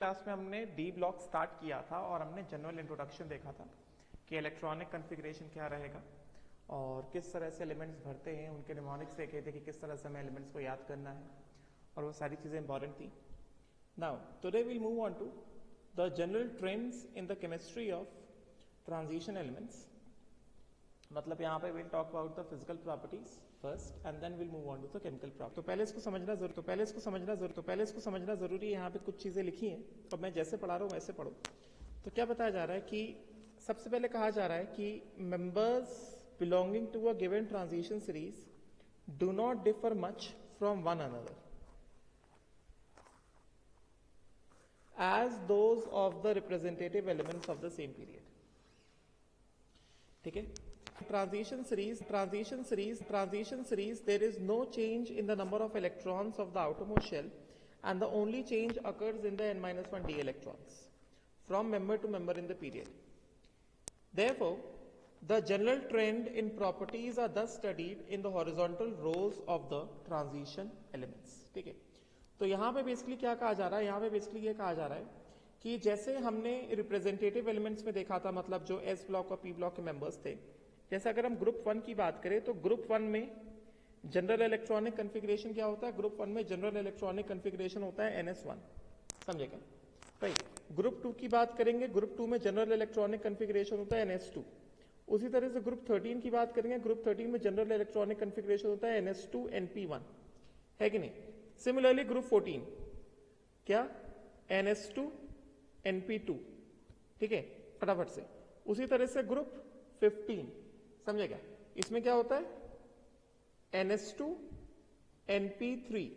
Class में हमने D block start किया था और हमने जनरल इंट्रोडक्शन देखा था कि इलेक्ट्रॉनिक कॉन्फ़िगरेशन क्या रहेगा और किस तरह से एलिमेंट्स भरते हैं, उनके निमोनिक्स देखे थे कि किस तरह से हमें एलिमेंट्स को याद करना है और वो सारी चीज़ें इंपॉर्टेंट थी. Now today will move on to the general trends in the chemistry of transition elements. मतलब यहाँ पे will talk about the physical properties first and then will move on to the chemical property. तो पहले इसको समझना जरूरी है. यहाँ पे कुछ चीजें लिखी हैं और मैं जैसे पढ़ा रहा हूँ वैसे पढ़ो. तो क्या बताया जा रहा है कि सबसे पहले कहा जा रहा है कि members belonging to a given transition series do not differ much from one another as those of the representative elements of the same period. ठीक है. Transition series, there is no change in the number of electrons of the outermost shell, and the only change occurs in the n-1 d electrons from member to member in the period. Therefore, the general trend in properties are thus studied in the horizontal rows of the transition elements. ठीक है. तो यहाँ पे basically क्या कहा जा रहा है, यहाँ पे बेसिकली ये कहा जा रहा है कि जैसे हमने रिप्रेजेंटेटिव एलिमेंट्स में देखा था, मतलब जो एस ब्लॉक और पी ब्लॉक के मेंबर्स थे, जैसे अगर हम ग्रुप 1 की बात करें तो ग्रुप 1 में जनरल इलेक्ट्रॉनिक कॉन्फ़िगरेशन क्या होता है? ग्रुप 1 में जनरल इलेक्ट्रॉनिक कॉन्फ़िगरेशन होता है NS1. समझेगा? राइट. ग्रुप 2 की बात करेंगे, ग्रुप 2 में जनरल इलेक्ट्रॉनिक कॉन्फ़िगरेशन होता है NS2. उसी तरह से ग्रुप 13 की बात करेंगे, ग्रुप 13 में जनरल इलेक्ट्रॉनिक कॉन्फ़िगरेशन होता है NS2 NP1. है कि नहीं? सिमिलरली ग्रुप 14 क्या? NS2 NP2. ठीक है, फटाफट से. उसी तरह से ग्रुप 15 समझेगा, इसमें क्या होता है? NS2 NP3.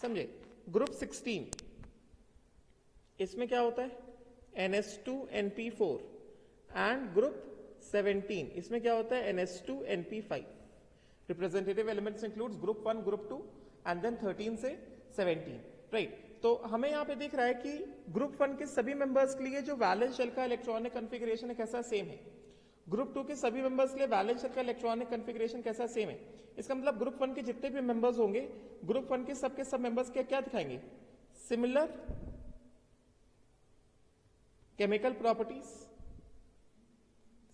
समझे? ग्रुप 16 इसमें क्या होता है? NS2 NP4. एंड ग्रुप 17 इसमें क्या होता है? NS2 NP5. Representative elements includes group 1, group 2 and then 13 से 17. राइट. तो हमें यहाँ पे दिख रहा है कि ग्रुप 1 के सभी मेंबर्स के लिए जो वैलेंस शेल का इलेक्ट्रॉनिक कॉन्फ़िगरेशन है कैसा? सेम है. ग्रुप 2 के सभी मेंबर्स के लिए वैलेंस शेल का इलेक्ट्रॉनिक कॉन्फ़िगरेशन कैसा? सेम है. इसका मतलब ग्रुप 1 के जितने भी मेंबर्स होंगे, ग्रुप 1 के सब मेंबर्स क्या दिखाएंगे? Similar chemical properties.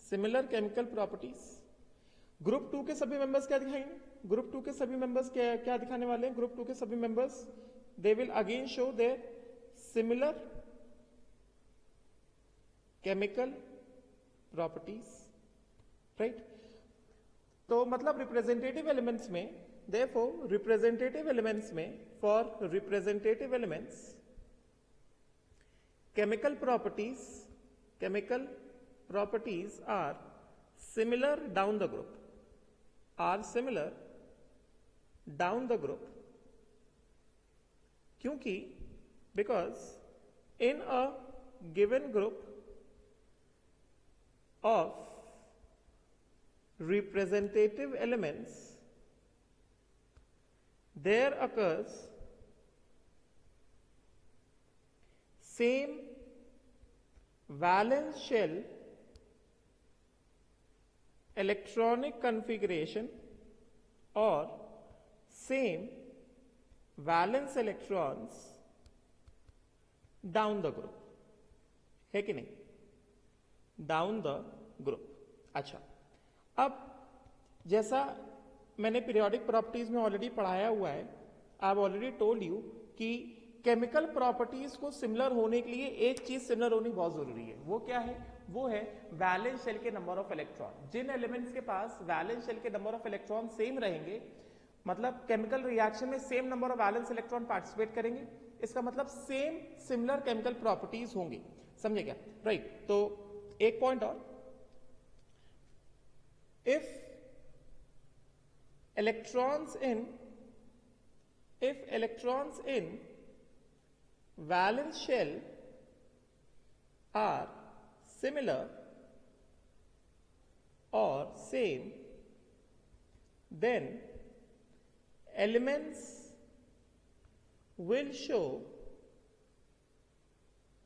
Similar chemical properties. Group 2 के सभी मेंबर्स क्या दिखाएंगे? ग्रुप 2 के सभी मेंबर्स क्या दिखाने वाले हैं? ग्रुप 2 के सभी members they will again show their similar chemical properties. Right. तो मतलब रिप्रेजेंटेटिव एलिमेंट्स में, देयरफॉर रिप्रेजेंटेटिव एलिमेंट्स में, for representative elements chemical properties are similar down the group, क्योंकि because in a given group of representative elements there occurs same valence shell electronic configuration or same valence electrons down the group. है कि नहीं? Down the group. अच्छा, अब जैसा मैंने periodic properties में already पढ़ाया हुआ है, I have already told you कि केमिकल प्रॉपर्टीज को सिमिलर होने के लिए एक चीज सिमिलर होनी बहुत जरूरी है. वो क्या है? वो है वैलेंस शेल के नंबर ऑफ इलेक्ट्रॉन. जिन एलिमेंट्स के पास वैलेंस शेल के नंबर ऑफ इलेक्ट्रॉन सेम रहेंगे, मतलब केमिकल रिएक्शन में same number of valence electron participate करेंगे, इसका मतलब सेम सिमिलर केमिकल प्रॉपर्टीज होंगी. समझे क्या? राइट. तो एक पॉइंट और, if electrons in valence shell are similar or same, then elements will show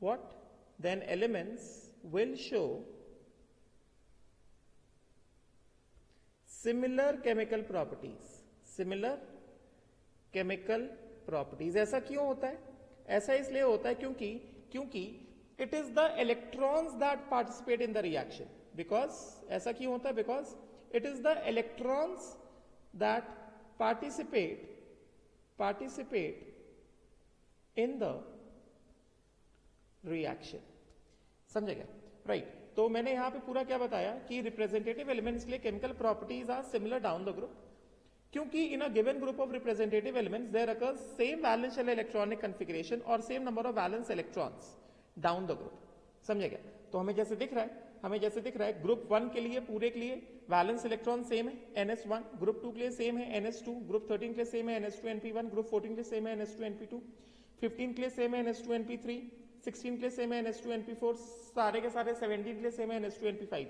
what? Then elements will show similar chemical properties. ऐसा क्यों होता है? ऐसा इसलिए होता है क्योंकि क्योंकि it is the electrons that participate in the reaction. Because ऐसा क्यों होता है? Because it is the electrons that participate in the reaction. समझेगा? राइट. तो मैंने यहां पे पूरा क्या बताया कि रिप्रेजेंटेटिव एलिमेंट्स के लिए chemical properties are similar down the group, क्योंकि in a given group of representative elements there occurs same valence shell electronic configuration और same number of valence electrons down the group. समझेगा? तो हमें जैसे दिख रहा है ग्रुप 1 के लिए पूरे के लिए वैलेंस इलेक्ट्रॉन सेम है NS1, ग्रुप 2 के लिए सेम है NS2, ग्रुप 13 के लिए सेम है NS2 NP1, ग्रुप 14 के लिए सेम है NS2 NP2, 15 के लिए सेम है NS2 NP3, 16 के लिए सेम है NS2 NP4, सारे के सारे 17 के लिए सेम है NS2 NP5.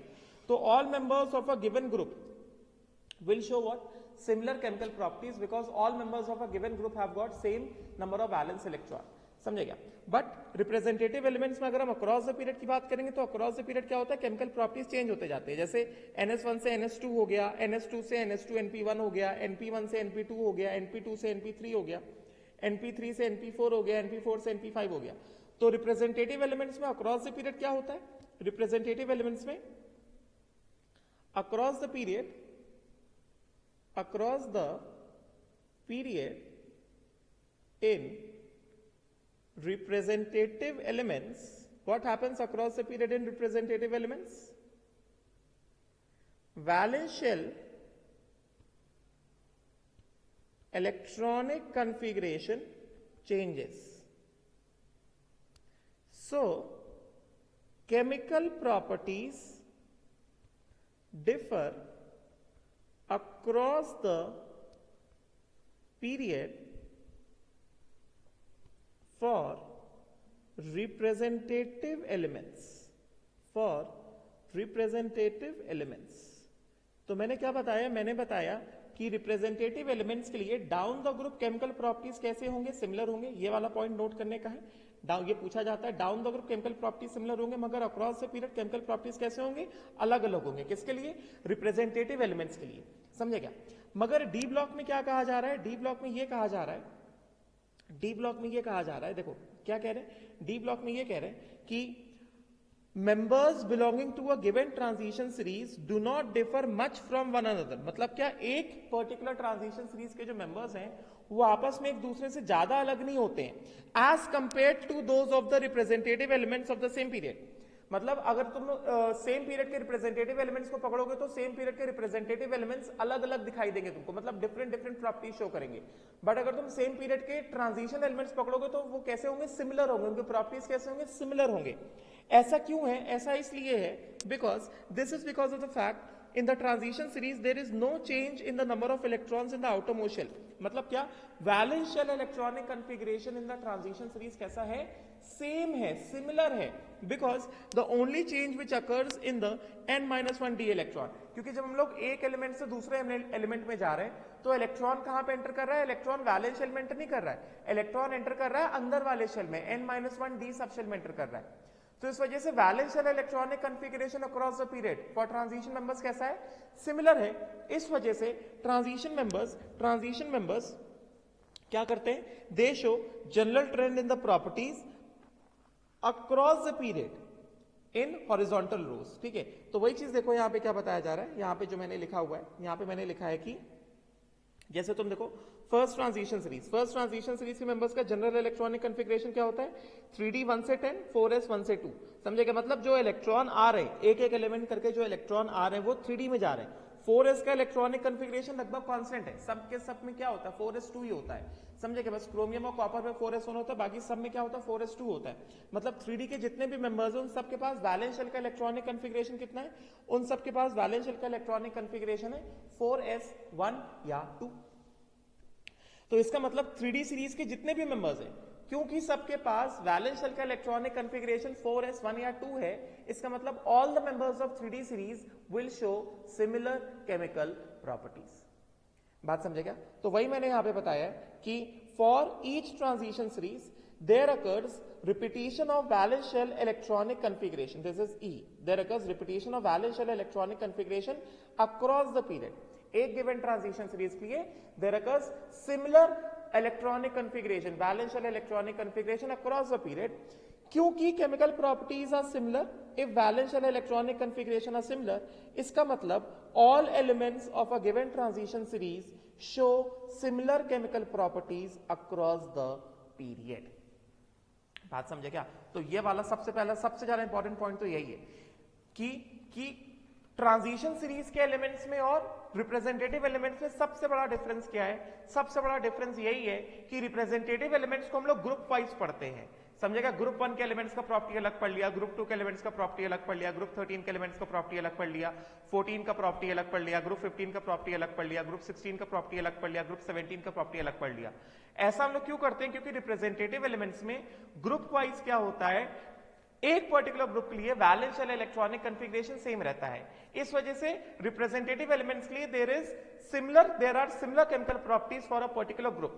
तो all members of a given group will show what? Similar chemical properties because all members of a given group have got same number of valence electron. समझेगा? But representative elements में अगर हम across the period की बात करेंगे तो across the period क्या होता है? केमिकल प्रॉपर्टीज चेंज होते जाते हैं. जैसे NS1 से NS2 हो गया, NS2 से NS2 NP1 हो गया, NP1 से NP2 हो गया, NP2 से NP3 हो गया, NP3 से NP4 हो गया, NP4 से NP5 हो गया. तो रिप्रेजेंटेटिव एलिमेंट्स में अक्रॉस द पीरियड क्या होता है? रिप्रेजेंटेटिव एलिमेंट्स में across the period in representative elements, what happens across the period in representative elements? Valence shell electronic configuration changes. So chemical properties differ across the period for representative elements. तो मैंने क्या बताया? मैंने बताया कि representative elements के लिए down the group chemical properties कैसे होंगे? सिमिलर होंगे. ये वाला पॉइंट नोट करने का है. ये पूछा जाता है down the group chemical properties similar होंगे, मगर across the period chemical properties कैसे होंगे? अलग अलग होंगे. किसके लिए? रिप्रेजेंटेटिव एलिमेंट्स के लिए. समझेगा? मगर डी ब्लॉक में क्या कहा जा रहा है? डी ब्लॉक में ये कहा जा रहा है, देखो क्या कह रहे हैं? डी ब्लॉक में ये कह रहे हैं कि members belonging to a given transition series do not differ much from one another. मतलब क्या? एक पर्टिकुलर ट्रांजिशन सीरीज के जो मेंबर्स हैं वो आपस में एक दूसरे से ज्यादा अलग नहीं होते हैं as compared to those of the representative elements of the same period. मतलब अगर तुम सेम पीरियड के रिप्रेजेंटेटिव एलिमेंट्स को पकड़ोगे तो सेम पीरियड के रिप्रेजेंटेटिव एलिमेंट्स अलग अलग दिखाई देंगे तुमको, मतलब डिफरेंट प्रॉपर्टीज शो करेंगे. बट अगर तुम सेम पीरियड के ट्रांजिशन एलिमेंट्स पकड़ोगे तो वो कैसे होंगे? सिमिलर होंगे. उनके प्रॉपर्टीज कैसे होंगे? सिमिलर होंगे. ऐसा क्यों है? ऐसा इसलिए है because this is because of the fact in the transition series there is no change in the number of electrons in the outermost shell. मतलब क्या? valence shell electronic configuration in the transition series कैसा है? Same है, similar है. Because the only change which occurs in the n-1d electron. क्योंकि जब हम लोग एक एलिमेंट से दूसरे एलिमेंट में जा रहे हैं तो इलेक्ट्रॉन कहां पे एंटर कर रहा है? इलेक्ट्रॉन वैलेंस शेल में एंटर नहीं कर रहा है. इलेक्ट्रॉन एंटर कर रहा है अंदर वाले शेल में, n-1d सब शेल में एंटर कर रहा है. तो इस वजह से valence shell electronic configuration across the period for transition members कैसा है? सिमिलर है. इस वजह से ट्रांजिशन मेंबर्स क्या करते हैं? They show general trend in the properties across the period in horizontal rows. ठीक है? तो वही चीज देखो यहां पे क्या बताया जा रहा है. यहां पे जो मैंने लिखा हुआ है, यहां पे मैंने लिखा है कि जैसे तुम देखो फर्स्ट ट्रांजिशन सीरीज के मेंबर्स का जनरल इलेक्ट्रॉनिक कॉन्फ़िगरेशन क्या होता है? 3d 1 से 10, 4s 1 से 2. समझेगा? मतलब जो इलेक्ट्रॉन आ रहे हैं एक एक एलिमेंट करके जो इलेक्ट्रॉन आ रहे हैं वो 3d में जा रहे हैं. 4s का इलेक्ट्रॉनिक कॉन्फ़िगरेशन लगभग कांस्टेंट है. सब में क्या होता है? 4s2 ही होता है. समझेगा? बस क्रोमियम और कॉपर में 4s1 होता है, बाकी सब में क्या होता है? 4s2 होता है. मतलब 3d के जितने भी मेंबर्स हैं उन सबके पास वैलेंस शेल का इलेक्ट्रॉनिक कॉन्फ़िगरेशन कितना है? उन सबके पास वैलेंस शेल का इलेक्ट्रॉनिक कॉन्फ़िगरेशन है 4s1 या 2. तो इसका मतलब 3d सीरीज के जितने भी मेंबर्स हैं, क्योंकि सबके पास वैलेंस शेल का इलेक्ट्रॉनिक कॉन्फ़िगरेशन 4s1 या 2 है, इसका मतलब all the members of 3d series will show similar chemical properties. बात समझेगा? तो वही मैंने यहां पे बताया कि for each transition series there occurs repetition of valence shell electronic configuration. This is E. There occurs repetition of valence shell electronic configuration across the period. एक गिवन ट्रांजिशन सीरीज के लिए there occurs similar electronic configuration, valence shell electronic configuration across the period. क्योंकि chemical properties are similar, if valence and electronic configuration are similar, इसका मतलब all elements of a given transition series show similar chemical properties across the period. बात समझे क्या? तो ये वाला सबसे पहला सबसे ज्यादा इंपॉर्टेंट पॉइंट तो यही है कि ट्रांजिशन सीरीज के एलिमेंट्स में और रिप्रेजेंटेटिव एलिमेंट्स में सबसे बड़ा डिफरेंस क्या है? सबसे बड़ा डिफरेंस यही है कि रिप्रेजेंटेटिव एलिमेंट्स को हम लोग ग्रुप वाइज पढ़ते हैं, समझेगा? ग्रुप 1 के एलिमेंट्स का प्रॉपर्टी अलग पढ़ लिया, ग्रुप 2 के एलिमेंट्स का प्रॉपर्टी अलग पढ़ लिया, ग्रुप 13 के एलिमेंट्स का प्रॉपर्टी अलग पढ़ लिया, 14 का प्रॉपर्टी अलग पढ़ लिया, ग्रुप 15 का प्रॉपर्टी अलग पढ़ लिया, ग्रुप 16 का प्रॉपर्टी अलग पढ़ लिया, ग्रुप 17 का प्रॉपर्टी अलग पढ़ लिया। ऐसा हम लोग क्यों करते हैं? क्योंकि रिप्रेजेंटेटिव एलिमेंट्स में ग्रुप वाइज क्या होता है, एक पर्टिकुलर ग्रुप के लिए वैलेंस और इलेक्ट्रॉनिक कॉन्फ़िगरेशन सेम रहता है। इस वजह से रिप्रेजेंटेटिव एलिमेंट्स के लिए there are similar chemical properties for a particular group.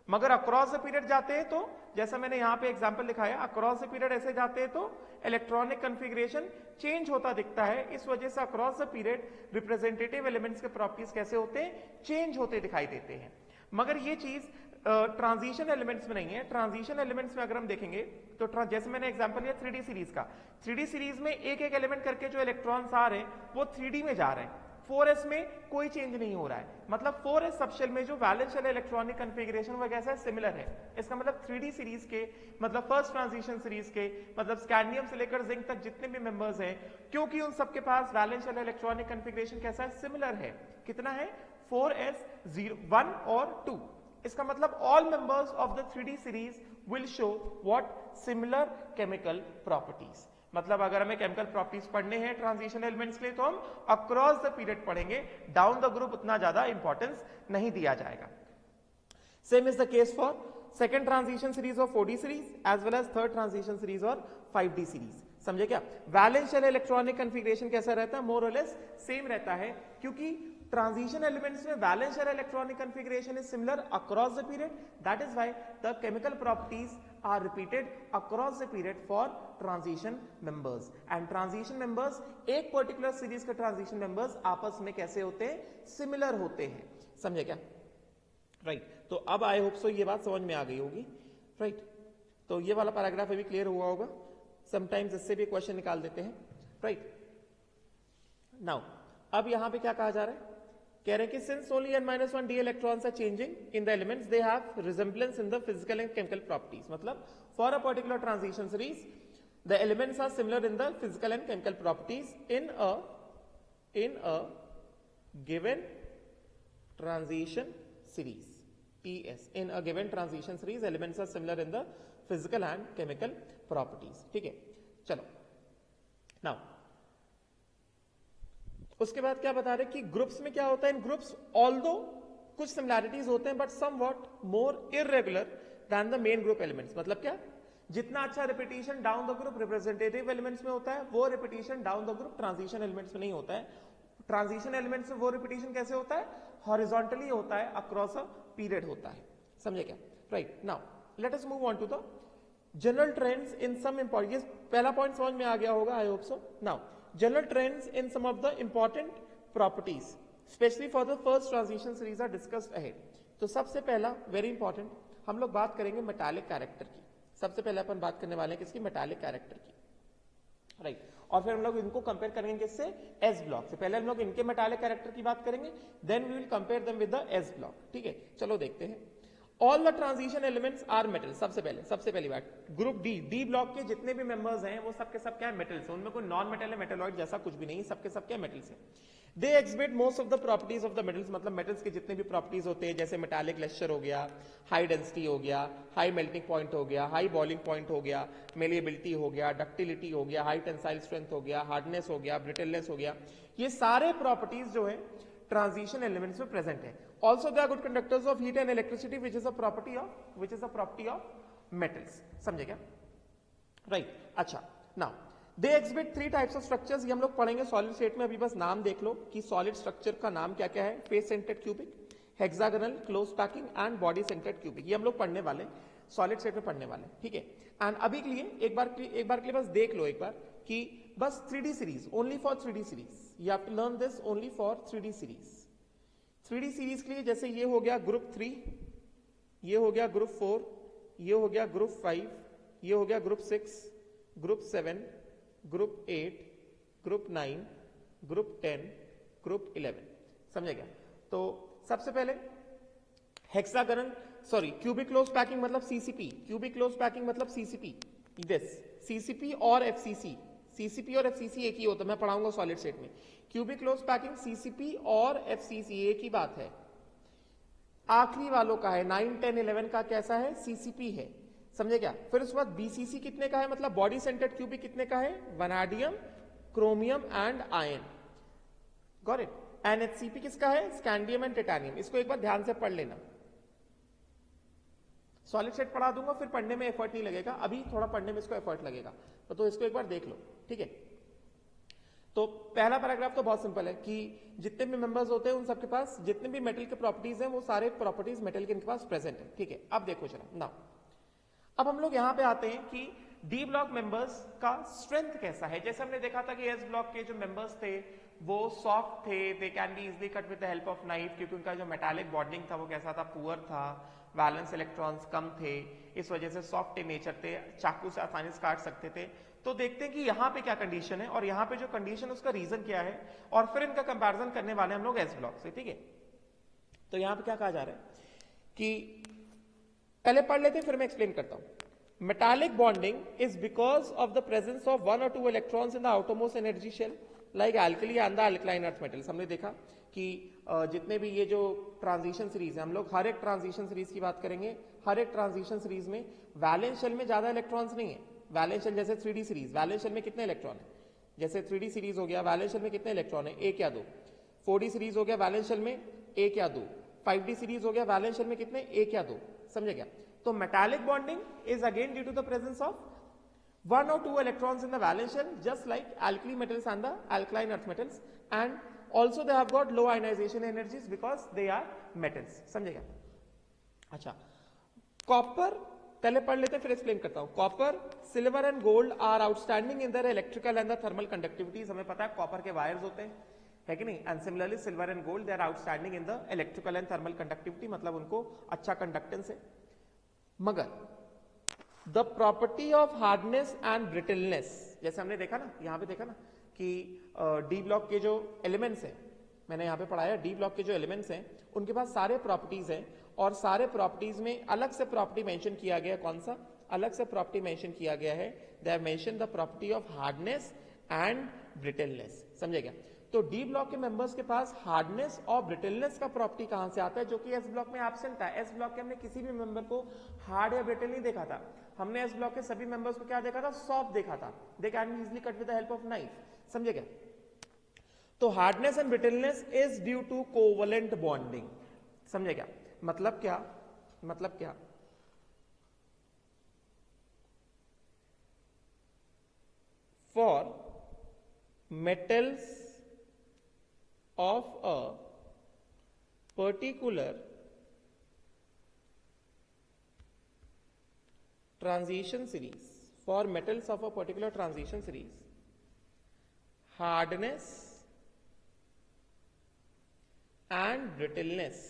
मगर अक्रॉस द पीरियड जाते हैं तो, जैसा मैंने यहां पे एग्जांपल दिखाया, अक्रॉस द पीरियड ऐसे जाते हैं तो इलेक्ट्रॉनिक कॉन्फ़िगरेशन चेंज होता दिखता है। इस वजह से across the period representative elements के प्रॉपर्टीज कैसे होते हैं? चेंज होते दिखाई देते हैं। मगर ये चीज ट्रांजिशन एलिमेंट्स में नहीं है। ट्रांजिशन एलिमेंट्स में अगर हम देखेंगे तो जैसे मैंने एग्जांपल लिया 3D सीरीज का, 3D सीरीज में एक एक एलिमेंट करके जो इलेक्ट्रॉन्स आ रहे हैं वो 3D में जा रहे हैं। 4s में कोई चेंज नहीं हो रहा है, मतलब 4s सबशेल में जो वैलेंस और इलेक्ट्रॉनिक कॉन्फ़िगरेशन वो कैसा है? सिमिलर है। इसका मतलब 3D सीरीज के, मतलब फर्स्ट ट्रांजिशन सीरीज के, मतलब स्कैंडियम से लेकर जिंक तक जितने भी मेंबर्स हैं, क्योंकि उन सबके पास वैलेंस और इलेक्ट्रॉनिक कॉन्फ़िगरेशन कैसा है? सिमिलर है। कितना है? 4s 1 और 2। इसका मतलब all members of the 3D series will show what? Similar chemical properties. मतलब अगर हमें केमिकल प्रॉपर्टीज पढ़ने हैं ट्रांजिशन एलिमेंट्स के लिए तो हम अक्रॉस द पीरियड पढ़ेंगे, डाउन द ग्रुप उतना ज्यादा इंपॉर्टेंस नहीं दिया जाएगा। Same is the case for second transition series और 4D series as well as third transition series और 5D सीरीज। समझे क्या? वैलेंस और इलेक्ट्रॉनिक कॉन्फ़िगरेशन कैसा रहता है? मोर और लेस सेम रहता है, क्योंकि ट्रांजिशन एलिमेंट्स में वैलेंस और electronic configuration is similar across the period. That is why the chemical properties are repeated across the period for transition members and transition members एक particular series के transition members आपस में कैसे होते हैं? similar होते हैं। समझे क्या? right, तो अब आई होप सो ये बात समझ में आ गई होगी। right, तो ये वाला पैराग्राफ अभी क्लियर हुआ होगा। समटाइम्स इससे भी क्वेश्चन निकाल देते हैं। right, now अब यहां पे क्या कहा जा रहा है? कह रहे हैं कि since only n-1 d electrons are changing in the elements, they have resemblance in the physical and chemical properties. मतलब for a particular transition series, the elements are similar in the physical and chemical properties in a given transition series. TS, in a given transition series, elements are similar in the physical and chemical properties. ठीक है, चलो now उसके बाद क्या बता रहे कि groups में क्या होता है? इन ग्रुप्स ऑल्दो कुछ सिमिलैरिटीज होते हैं but somewhat more irregular than the main group elements. मतलब क्या? जितना अच्छा repetition down the group representative elements में होता है, वो repetition down the group transition elements में नहीं होता है। ट्रांजिशन एलिमेंट्स में वो रिपीटिशन कैसे होता है? हॉरिजॉन्टली होता है, अक्रॉस अ पीरियड होता है। समझे क्या? Right, now let us move on to the general trends in some important. पहला पॉइंट समझ में आ गया होगा, I hope so. Now general trends in some of the important properties especially for the first transition series are discussed ahead। तो सबसे पहला very important हम लोग बात करेंगे मेटालिक कैरेक्टर की। सबसे पहले अपन बात करने वाले हैं किसकी? मेटालिक कैरेक्टर की। राइट, और फिर हम लोग इनको कंपेयर करेंगे किससे? एस ब्लॉक से। पहले हम लोग इनके मेटालिक कैरेक्टर की बात करेंगे, then we will compare them with the S block. ठीक है, चलो देखते हैं। All the transition elements are metal. सबसे पहली बात, ग्रुप डी ब्लॉक के जितने भी मेंबर्स हैं वो सबके सब क्या है? मेटल्स। उनमें कोई नॉन मेटल है, मेटलॉइड जैसा कुछ भी नहीं, सबके सब क्या? मेटल्स हैं। They exhibit most of the properties of the metals. मतलब मेटल्स के जितने भी प्रॉपर्टीज होते हैं, जैसे मेटालिक लेक्चर हो गया, हाई डेंसिटी हो गया, हाई मेल्टिंग पॉइंट हो गया, हाई बॉइलिंग पॉइंट हो गया, मेलिएबिलिटी हो गया, डक्टिलिटी हो गया, हाई टेंसाइल स्ट्रेंथ हो गया, हार्डनेस हो गया, ब्रिटलनेस हो गया, ये सारे प्रॉपर्टीज जो है ट्रांजिशन एलिमेंट्स में प्रेजेंट है। Also they are good conductors of heat and electricity, which is a property of metals। समझे क्या? right, अच्छा, now they exhibit three types of structures। ये हम लोग पढ़ेंगे सॉलिड स्टेट में। अभी बस नाम देख लो कि सॉलिड स्ट्रक्चर का नाम क्या क्या है। Face centred cubic, hexagonal, close packing and body centred cubic. ये हम लोग पढ़ने वाले, सॉलिड स्टेट में पढ़ने वाले। ठीक है, एंड अभी के लिए एक बार के लिए बस देख लो एक बार कि बस 3D series, only for 3D series. You have to learn this only for 3D series. 3D series के लिए जैसे ये हो गया ग्रुप 3, ये हो गया ग्रुप 4, ये हो गया ग्रुप 5, ये हो गया group 6, group 7, group 8, group 9, group 10, group 11। समझ गया? तो सबसे पहले hexagonal, sorry, cubic close packing मतलब सीसीपी, क्यूबिक क्लोज पैकिंग मतलब सीसीपी, दिस सीसीपी और एफसीसी, सीसीपी और एफसीसी एक ही होता है, मैं पढ़ाऊंगा सॉलिड स्टेट में। क्यूबिक क्लोज पैकिंग सीसीपी और एफसीसी एक ही बात है। आखिरी वालों का है 9, 10, 11 का कैसा है? सीसीपी है। समझे क्या? फिर उसके बाद बीसीसी कितने का है, मतलब बॉडी सेंटर्ड क्यूबिक कितने का है? Vanadium, chromium and iron. Got it? NHCP किसका है? Scandium and titanium. इसको एक बार ध्यान से पढ़ लेना। सॉलिड स्टेट पढ़ा दूंगा, फिर पढ़ने में एफर्ट नहीं लगेगा, अभी थोड़ा पढ़ने में इसको एफर्ट लगेगा, तो इसको एक बार देख लो, ठीक है? तो पहला पैराग्राफ तो बहुत सिंपल है कि जितने भी मेंबर्स होते हैं उन सबके पास जितने भी मेटल के प्रॉपर्टीज हैं वो सारे प्रॉपर्टीज मेटल के इनके पास प्रेजेंट है, ठीक है? अब देखो चलो नाउ, अब हम लोग यहां पे आते हैं कि डी ब्लॉक मेंबर्स का स्ट्रेंथ कैसा है। जैसे हमने देखा था कि एस ब्लॉक के जो मेंबर्स थे वो सॉफ्ट थे, दे can be easily cut with the help of knife, क्योंकि उनका जो मेटालिक बॉन्डिंग था वो कैसा था? पुअर था, वैलेंस इलेक्ट्रॉन्स कम थे, इस वजह से सॉफ्ट इन नेचर थे, चाकू से आसानी से काट सकते थे। तो देखते हैं कि यहाँ पे क्या कंडीशन है और यहाँ पे जो कंडीशन उसका रीजन क्या है, और फिर इनका कंपैरिजन करने वाले हम लोग एस ब्लॉक से, ठीक है? तो यहाँ पे क्या कहा जा रहा है कि पहले पढ़ लेते फिर मैं एक्सप्लेन करता हूं। Metallic bonding is because of the presence of 1 or 2 electrons in the outermost energy shell like alkali and the alkaline earth metals. हमने देखा कि जितने भी ये जो ट्रांजिशन सीरीज है, हम लोग हर एक ट्रांजिशन सीरीज की बात करेंगे। हर एक ट्रांजिशन सीरीज में वैलेंस शेल में ज्यादा इलेक्ट्रॉन्स नहीं है। वैलेंस शेल जैसे 3D सीरीज, वैलेंस शेल में कितने इलेक्ट्रॉन है? जैसे 3D सीरीज हो गया, वैलेंस शेल में कितने इलेक्ट्रॉन है? 1 या 2। 4D सीरीज हो गया, वैलेंस शेल में 1 या 2। 5D सीरीज हो गया, वैलेंस शेल में कितने? 1 या 2। समझे क्या? तो metallic bonding is again due to the presence of 1 or 2 electrons in the valence shell, just like alkali metals and the alkaline earth metals, and also they have got low ionization energies because they are metals. समझेगा? अच्छा, copper पहले पढ़ लेते फिर explain करता हूं। Copper, silver and gold are outstanding in their electrical and the thermal conductivities. हमें पता है कॉपर के वायर्स होते हैं, है कि नहीं? And similarly silver and gold they are outstanding in the electrical and thermal conductivity, मतलब उनको अच्छा कंडक्टेंस है। मगर the property of hardness and brittleness, जैसे हमने देखा ना, यहां पे देखा ना कि डी ब्लॉक के जो एलिमेंट्स हैं, मैंने यहां पे पढ़ाया, डी ब्लॉक के जो एलिमेंट्स हैं उनके पास सारे प्रॉपर्टीज हैं, और सारे प्रॉपर्टीज में अलग से प्रॉपर्टी मेंशन किया गया। कौन सा अलग से प्रॉपर्टी मेंशन किया गया है? They have mention the property of hardness and brittleness. समझे क्या? तो डी ब्लॉक के मेंबर्स के पास हार्डनेस और ब्रिटलनेस का प्रॉपर्टी कहां से आता है, जो कि एस ब्लॉक में एब्सेंट था। एस ब्लॉक के हमने किसी भी मेंबर को हार्ड या ब्रिटल नहीं देखा था। हमने एस ब्लॉक के सभी मेंबर्स को क्या देखा था? सॉफ्ट देखा था। They can be easily cut with the help of knife. समझे क्या? तो hardness and brittleness is due to covalent bonding. समझे क्या? मतलब क्या? मतलब क्या? For metals of a particular transition series, for metals of a particular transition series, hardness and brittleness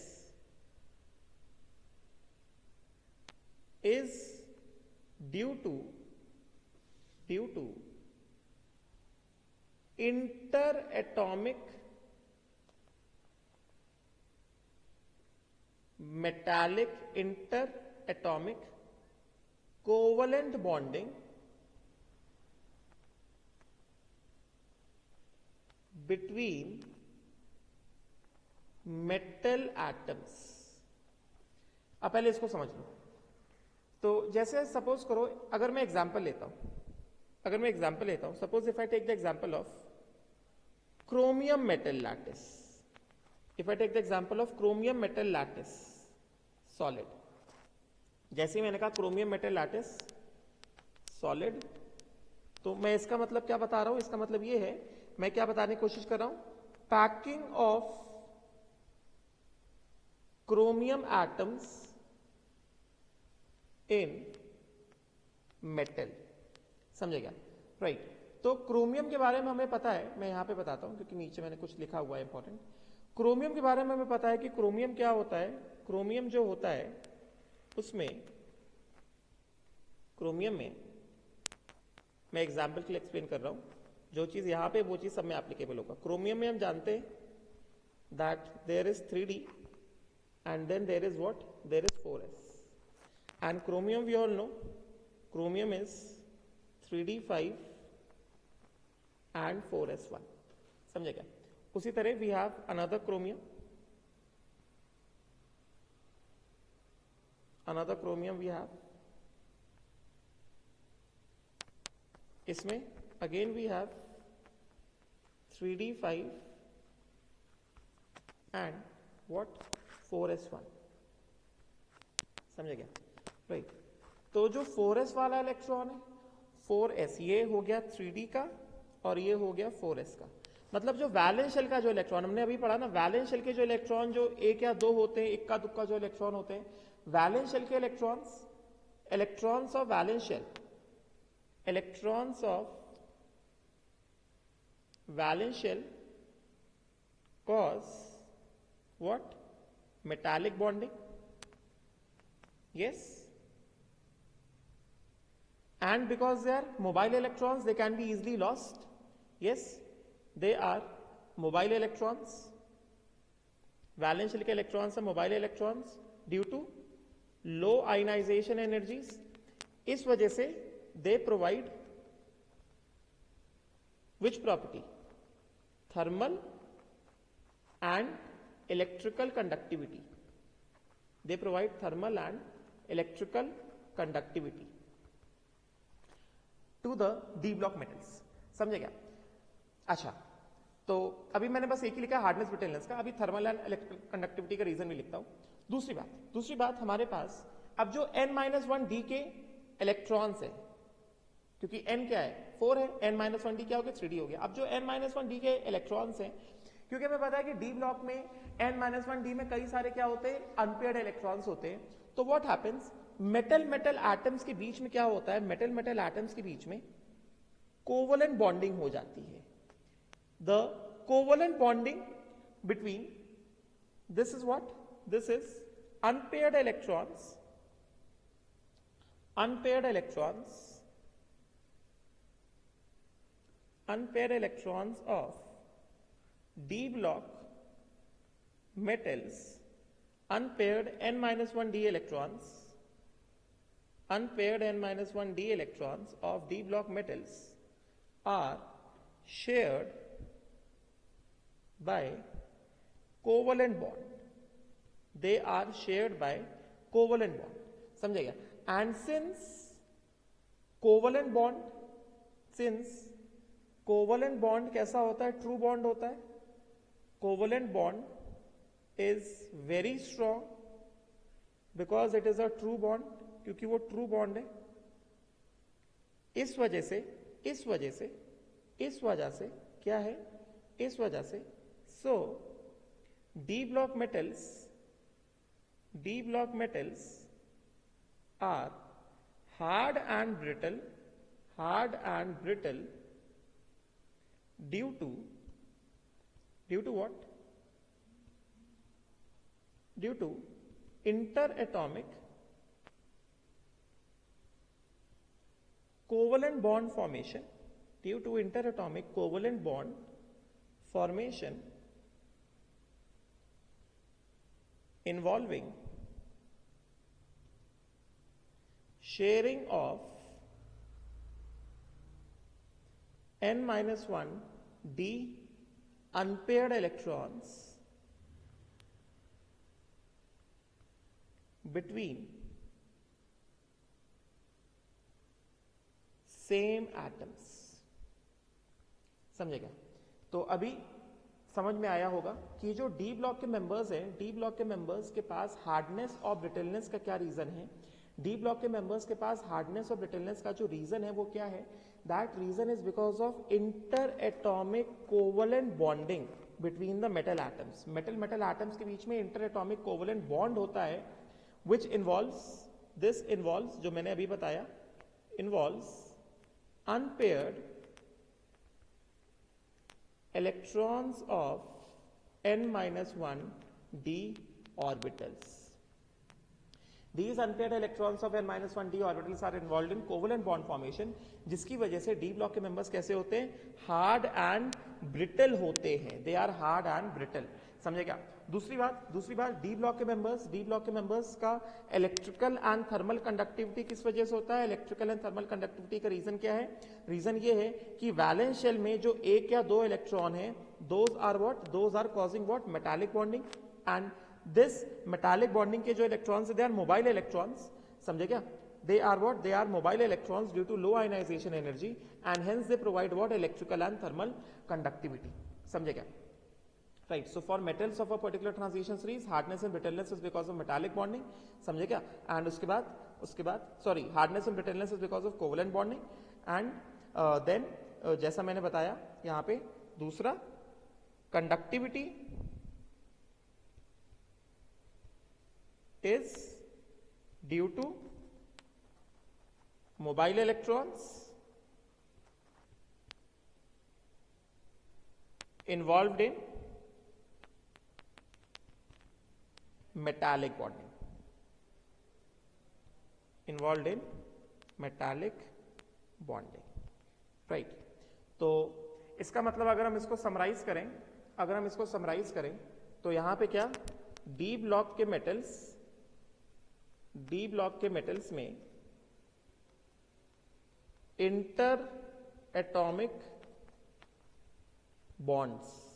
is due to interatomic metallic interatomic covalent bonding between metal atoms। अब पहले इसको समझ लो। तो जैसे सपोज करो, अगर मैं एग्जांपल लेता हूं, suppose if I take the example of chromium metal lattice, if I take the example of chromium metal lattice solid, जैसे ही मैंने कहा chromium metal lattice solid, तो मैं इसका मतलब क्या बता रहा हूं? इसका मतलब ये है, मैं क्या बताने की कोशिश कर रहा हूं? Packing of chromium atoms in metal। समझेगा? राइट। तो क्रोमियम के बारे में हमें पता है, मैं यहां पे बताता हूं क्योंकि नीचे मैंने कुछ लिखा हुआ है इंपॉर्टेंट। क्रोमियम के बारे में हमें पता है कि क्रोमियम क्या होता है। क्रोमियम जो होता है उसमें क्रोमियम में मैं एग्जाम्पल के लिए एक्सप्लेन कर रहा हूं, जो चीज यहां पे वो चीज सब में एप्लीकेबल होगा। क्रोमियम में हम जानते हैं that there is 3D and then there is what, there is 4s, and chromium we all know chromium is 3D 5 and 4s 1, समझे क्या? उसी तरह we have another chromium, we have, इसमें again we have 3D 5 and what, 4s 1, समझे क्या? Right, तो जो 4s वाला इलेक्ट्रॉन है 4s, ये हो गया 3D का और ये हो गया 4s का। मतलब जो वैलेंस शेल का जो इलेक्ट्रॉन हमने अभी पढ़ा ना, वैलेंस शेल के जो इलेक्ट्रॉन जो एक या दो होते हैं, इक्का दुक्का जो इलेक्ट्रॉन होते हैं, वैलेंस शेल के electrons of valence shell, electrons of valence shell cause what, metallic bonding, yes, and because they are mobile electrons they can be easily lost, yes, they are mobile electrons, valence shell के electrons are mobile electrons due to low ionization energies, इस वजह से they provide which property, thermal and electrical conductivity, they provide thermal and electrical conductivity to the d block metals, समझे क्या? अच्छा, तो अभी मैंने बस एक ही लिखा हार्डनेस ब्रिटलनेस का, अभी थर्मल एंड इलेक्ट्रिकल कंडक्टिविटी का रीजन भी लिखता हूं। दूसरी बात हमारे पास अब जो n-1d के इलेक्ट्रॉन्स है, क्योंकि n क्या है 4 है, n-1d क्या हो गया 3d हो गया। अब जो n-1d के इलेक्ट्रॉन्स हैं, क्योंकि हमें पता है कि d ब्लॉक में n-1d में कई सारे क्या होते हैं, अनपेयर्ड इलेक्ट्रॉन्स होते हैं, तो व्हाट हैपेंस, मेटल एटम्स के बीच में क्या होता है, मेटल एटम्स के बीच में कोवलेंट बॉन्डिंग हो जाती है। The covalent bonding between this is what, this is unpaired electrons of d block metals, unpaired n-1d electrons, of d block metals are shared by covalent bond, they are shared by covalent bond, समझेगा? And since covalent bond कैसा होता है, true bond होता है, covalent bond is very strong because it is a true bond, क्योंकि वो true bond है। इस वजह से क्या है, इस वजह से so D block metals are hard and brittle due to what? Due to interatomic covalent bond formation, involving sharing of n-1d unpaired electrons between same atoms, समझेगा? तो अभी समझ में आया होगा कि जो डी ब्लॉक के मेंबर्स हैं, डी ब्लॉक के मेंबर्स के पास हार्डनेस और ब्रिटलनेस का क्या रीजन है। डी ब्लॉक के मेंबर्स के पास हार्डनेस और ब्रिटलनेस का जो रीजन है वो क्या है, that reason is because of inter atomic covalent bonding between the metal atoms. Metal atoms के बीच में इंटर एटॉमिक कोवलेंट बॉन्ड होता है, विच इन्वॉल्व्स जो मैंने अभी बताया, involves unpaired electrons of n-1d orbitals. These unpaired electrons of n-1d orbitals are involved in covalent bond formation, जिसकी वजह से डी ब्लॉक के मेंबर्स कैसे होते हैं, हार्ड एंड ब्रिटल होते हैं. They are hard and brittle. समझे क्या? दूसरी बात डी ब्लॉक के मेंबर्स का इलेक्ट्रिकल एंड थर्मल कंडक्टिविटी किस वजह से होता है? इलेक्ट्रिकल एंड थर्मल कंडक्टिविटी का रीजन क्या है? रीजन ये है कि वैलेंस शेल में जो एक या दो इलेक्ट्रॉन है, those are causing what? Metallic bonding. And this metallic bonding के जो electrons, they are mobile electrons. समझे क्या? They are what? They are mobile electrons due to low ionization energy, and hence they provide what? Electrical and thermal conductivity. समझे क्या? Right. So for metals of a particular transition series, hardness and brittleness is because of metallic bonding. समझे क्या? And उसके बाद hardness and brittleness is because of covalent bonding. And then जैसा मैंने बताया यहाँ पे दूसरा, conductivity is due to mobile electrons involved in metallic bonding. Right. तो इसका मतलब अगर हम इसको समराइज करें तो यहां पे क्या, डी ब्लॉक के मेटल्स में इंटर एटॉमिक बॉन्ड्स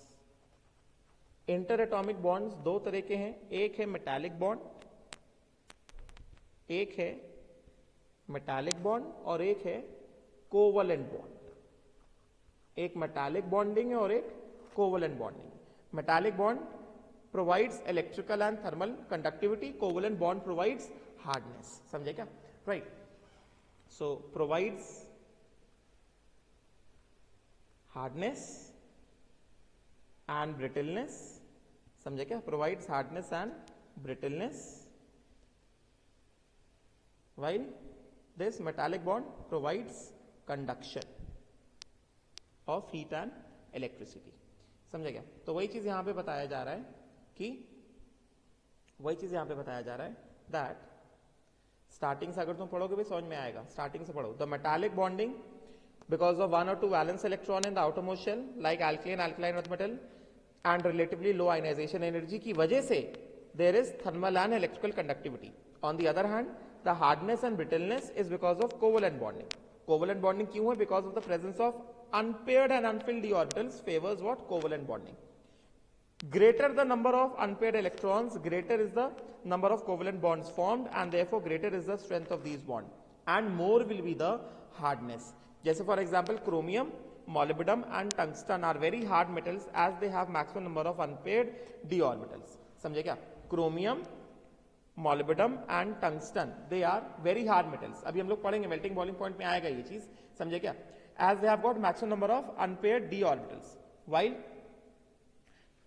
दो तरह के हैं. एक है मेटालिक बॉन्ड और एक है कोवलेंट बॉन्ड. एक मेटालिक बॉन्डिंग है और एक covalent bonding. Metallic bond provides electrical and thermal conductivity, covalent bond provides hardness. समझे क्या? Right. So provides hardness and brittleness. समझे क्या? Provides hardness and brittleness, while this metallic bond provides conduction of heat and electricity. समझे क्या? तो वही चीज यहां पे बताया जा रहा है that स्टार्टिंग से अगर तुम पढ़ोगे भी समझ में आएगा. स्टार्टिंग से पढ़ो. The metallic bonding because of one or two valence electron in the outermost shell like alkaline earth metal and relatively low ionization energy की वजह से there is thermal and electrical conductivity. On the other hand, the hardness and brittleness is because of covalent bonding. Covalent bonding क्यों है? Because of the presence of unpaired and unfilled d orbitals favors what? Covalent bonding. Greater the number of unpaired electrons, greater is the number of covalent bonds formed, and therefore greater is the strength of these bonds, and more will be the hardness. जैसे for example chromium, molybdenum and tungsten are very hard metals as they have maximum number of unpaired d orbitals. समझे क्या? chromium, molybdenum and tungsten, they are very hard metals. अभी हम लोग पढ़ेंगे, melting boiling point में आएगा ये चीज. समझे क्या? as they have got maximum number of unpaired d orbitals. while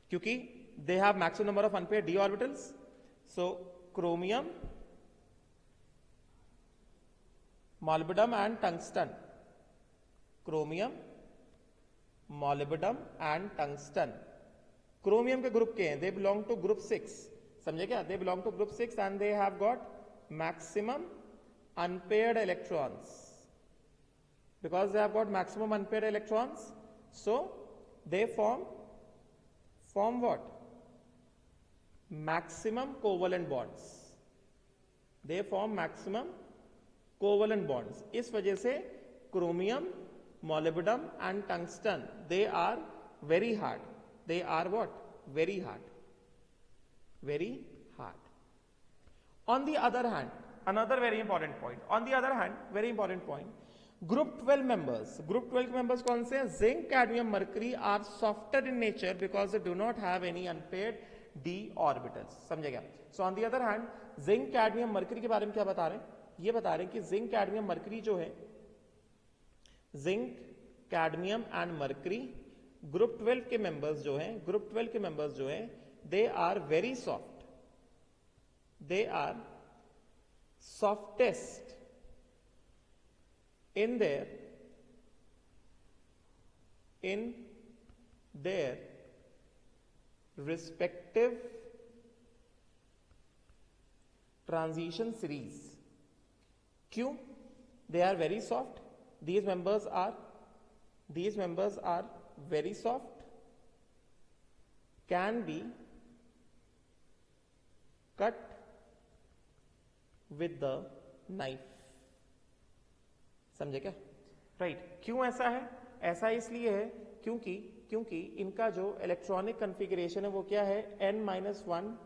क्योंकि they have maximum number of unpaired d orbitals, so chromium, molybdenum and tungsten, chromium के ग्रुप के हैं, they belong to group 6. समझे क्या? they belong to group 6 and they have got maximum unpaired electrons. Because they have got maximum unpaired electrons, so they form what? Maximum covalent bonds. They form maximum covalent bonds. इस वजह से chromium, molybdenum and tungsten, they are very hard. They are what? Very hard. On the other hand, another very important point. Group 12 members कौन से हैं? Zinc, cadmium, mercury are softer in nature because they do not have any unpaired d orbitals. समझे क्या? So on the other hand, zinc, cadmium, mercury के बारे में क्या बता रहे हैं? ये बता रहे हैं कि zinc, cadmium, mercury जो है, zinc, cadmium and mercury group 12 के members जो हैं, they are very soft. They are softest in their respective transition series. क्यों? They are very soft. These members are very soft, can be cut with the knife. समझे क्या? Right क्यों ऐसा है? ऐसा इसलिए है क्योंकि इनका जो इलेक्ट्रॉनिक कॉन्फ़िगरेशन है वो क्या है? n-1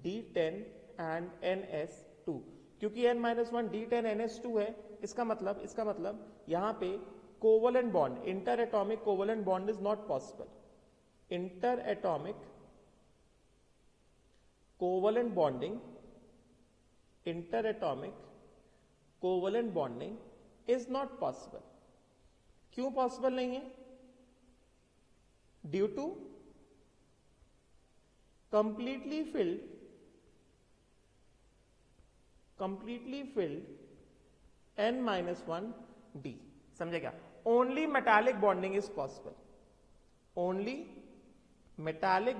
d10 and ns2. क्योंकि n-1 d10 ns2 है, इसका मतलब यहां पे covalent bond, inter atomic covalent bond is not possible. Inter atomic covalent bonding is not possible. क्यों पॉसिबल नहीं है? Due to completely filled n-1 d. समझे क्या? Only metallic bonding is possible. Only metallic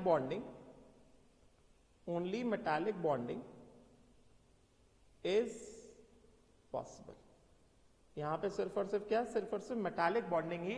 bonding is possible. यहां पे सिर्फ और सिर्फ मेटालिक बॉन्डिंग ही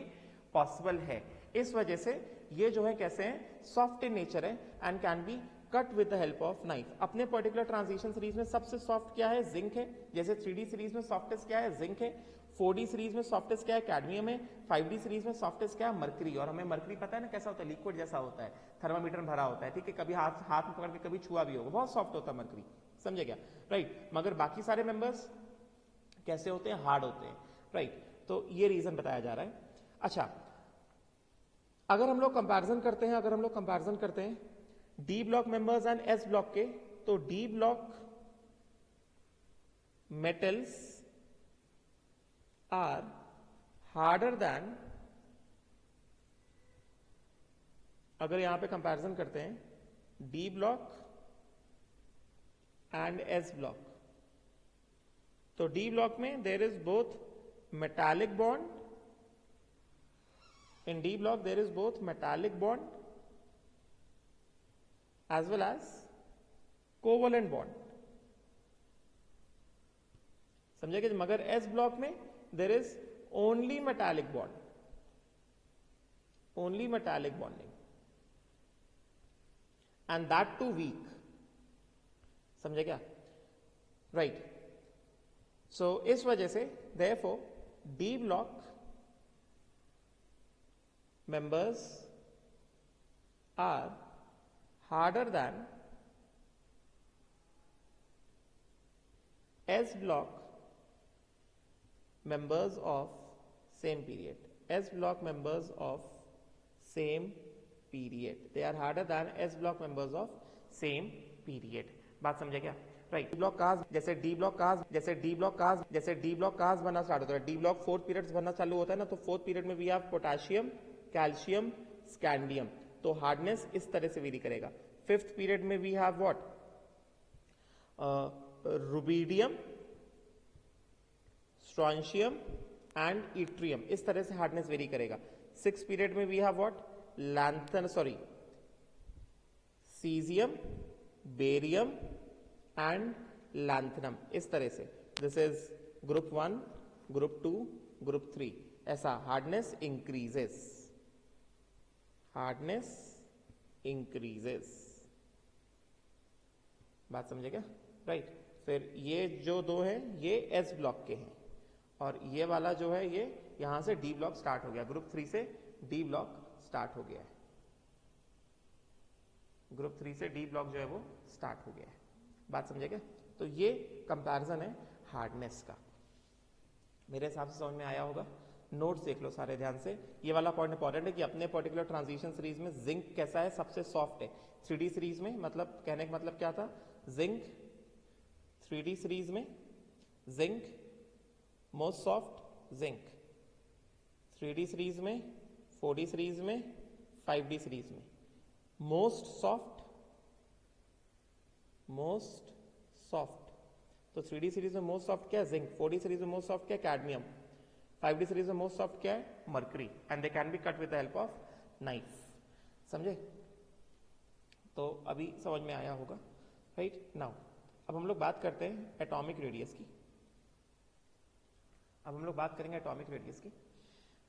पॉसिबल है. इस वजह से ये जो है कैसे हैं? सॉफ्ट इन नेचर है and can be cut with the help of knife. अपने पर्टिकुलर ट्रांजिशन सीरीज में सबसे सॉफ्ट क्या है? जिंक है. जैसे 3D सीरीज में सॉफ्टेस्ट क्या है? जिंक है. 4D सीरीज में सॉफ्टेस्ट क्या है? कैडमियम है. 5D सीरीज में सॉफ्टेस्ट क्या है? मरकरी. और हमें मरकरी पता है ना कैसा होता है? लिक्विड जैसा होता है, थर्मामीटर में भरा होता है. ठीक है, कभी हाथ में पकड़ के कभी छुआ भी होगा, बहुत सॉफ्ट होता है मरकरी. समझे क्या? राइट. मगर बाकी सारे मेंबर्स कैसे होते हैं? हार्ड होते हैं. राइट. तो ये रीजन बताया जा रहा है. अच्छा, अगर हम लोग कंपैरिजन करते हैं D block members and S block के, तो D block metals are harder than, अगर यहां पे कंपैरिजन करते हैं D block and S block, तो डी ब्लॉक में there is both metallic bond. In D block there is both metallic bond as well as covalent bond. समझे कि? मगर S block में there is only metallic bonding and that too weak. समझे क्या? Right. So इस वजह से therefore D block members are harder than S block members of same period. S block members of same period. They are harder than S block members of same period. बात समझे क्या? Right. Block काज जैसे D block काज बनना start होता है. D block 4 periods बनना चालू होता है ना, तो 4th पीरियड में भी आप पोटेशियम, कैल्शियम, स्कैंडियम, तो हार्डनेस इस तरह से वेरी करेगा. 5th पीरियड में we have what? Rubidium, strontium and yttrium. इस तरह से हार्डनेस वेरी करेगा. 6th पीरियड में we have what? Caesium, barium and lanthanum. इस तरह से this is group 1, group 2, group 3. ऐसा हार्डनेस इंक्रीजेस. बात समझे क्या? राइट. फिर ये जो दो है ये एस ब्लॉक के हैं और ये वाला जो है ये यहां से डी ब्लॉक स्टार्ट हो गया. ग्रुप 3 से डी ब्लॉक स्टार्ट हो गया है. ग्रुप 3 से डी ब्लॉक जो है वो स्टार्ट हो गया है. बात समझे क्या? तो ये कंपैरिजन है हार्डनेस का. मेरे हिसाब से समझ में आया होगा. नोट्स देख लो सारे ध्यान से. ये वाला पॉइंट इंपॉर्टेंट है कि अपने पर्टिकुलर ट्रांजिशन सीरीज में जिंक कैसा है? सबसे सॉफ्ट है. 3D सीरीज में, मतलब कहने का मतलब क्या था? जिंक 3D सीरीज में zinc most soft zinc. 3D series में, 4D सीरीज में, 5D सीरीज में मोस्ट सॉफ्ट. तो 3D सीरीज में मोस्ट सॉफ्ट क्या है? जिंक. 4D सीरीज में मोस्ट सॉफ्ट क्या है? कैडमियम. 5D सीरीज में मोस्ट सॉफ्ट क्या है? Mercury. And they can B cut with the help of knife. समझे? तो अभी समझ में आया होगा. राइट. नाउ अब हम लोग बात करते हैं एटॉमिक रेडियस की। अब हम लोग बात करेंगे एटॉमिक रेडियस की,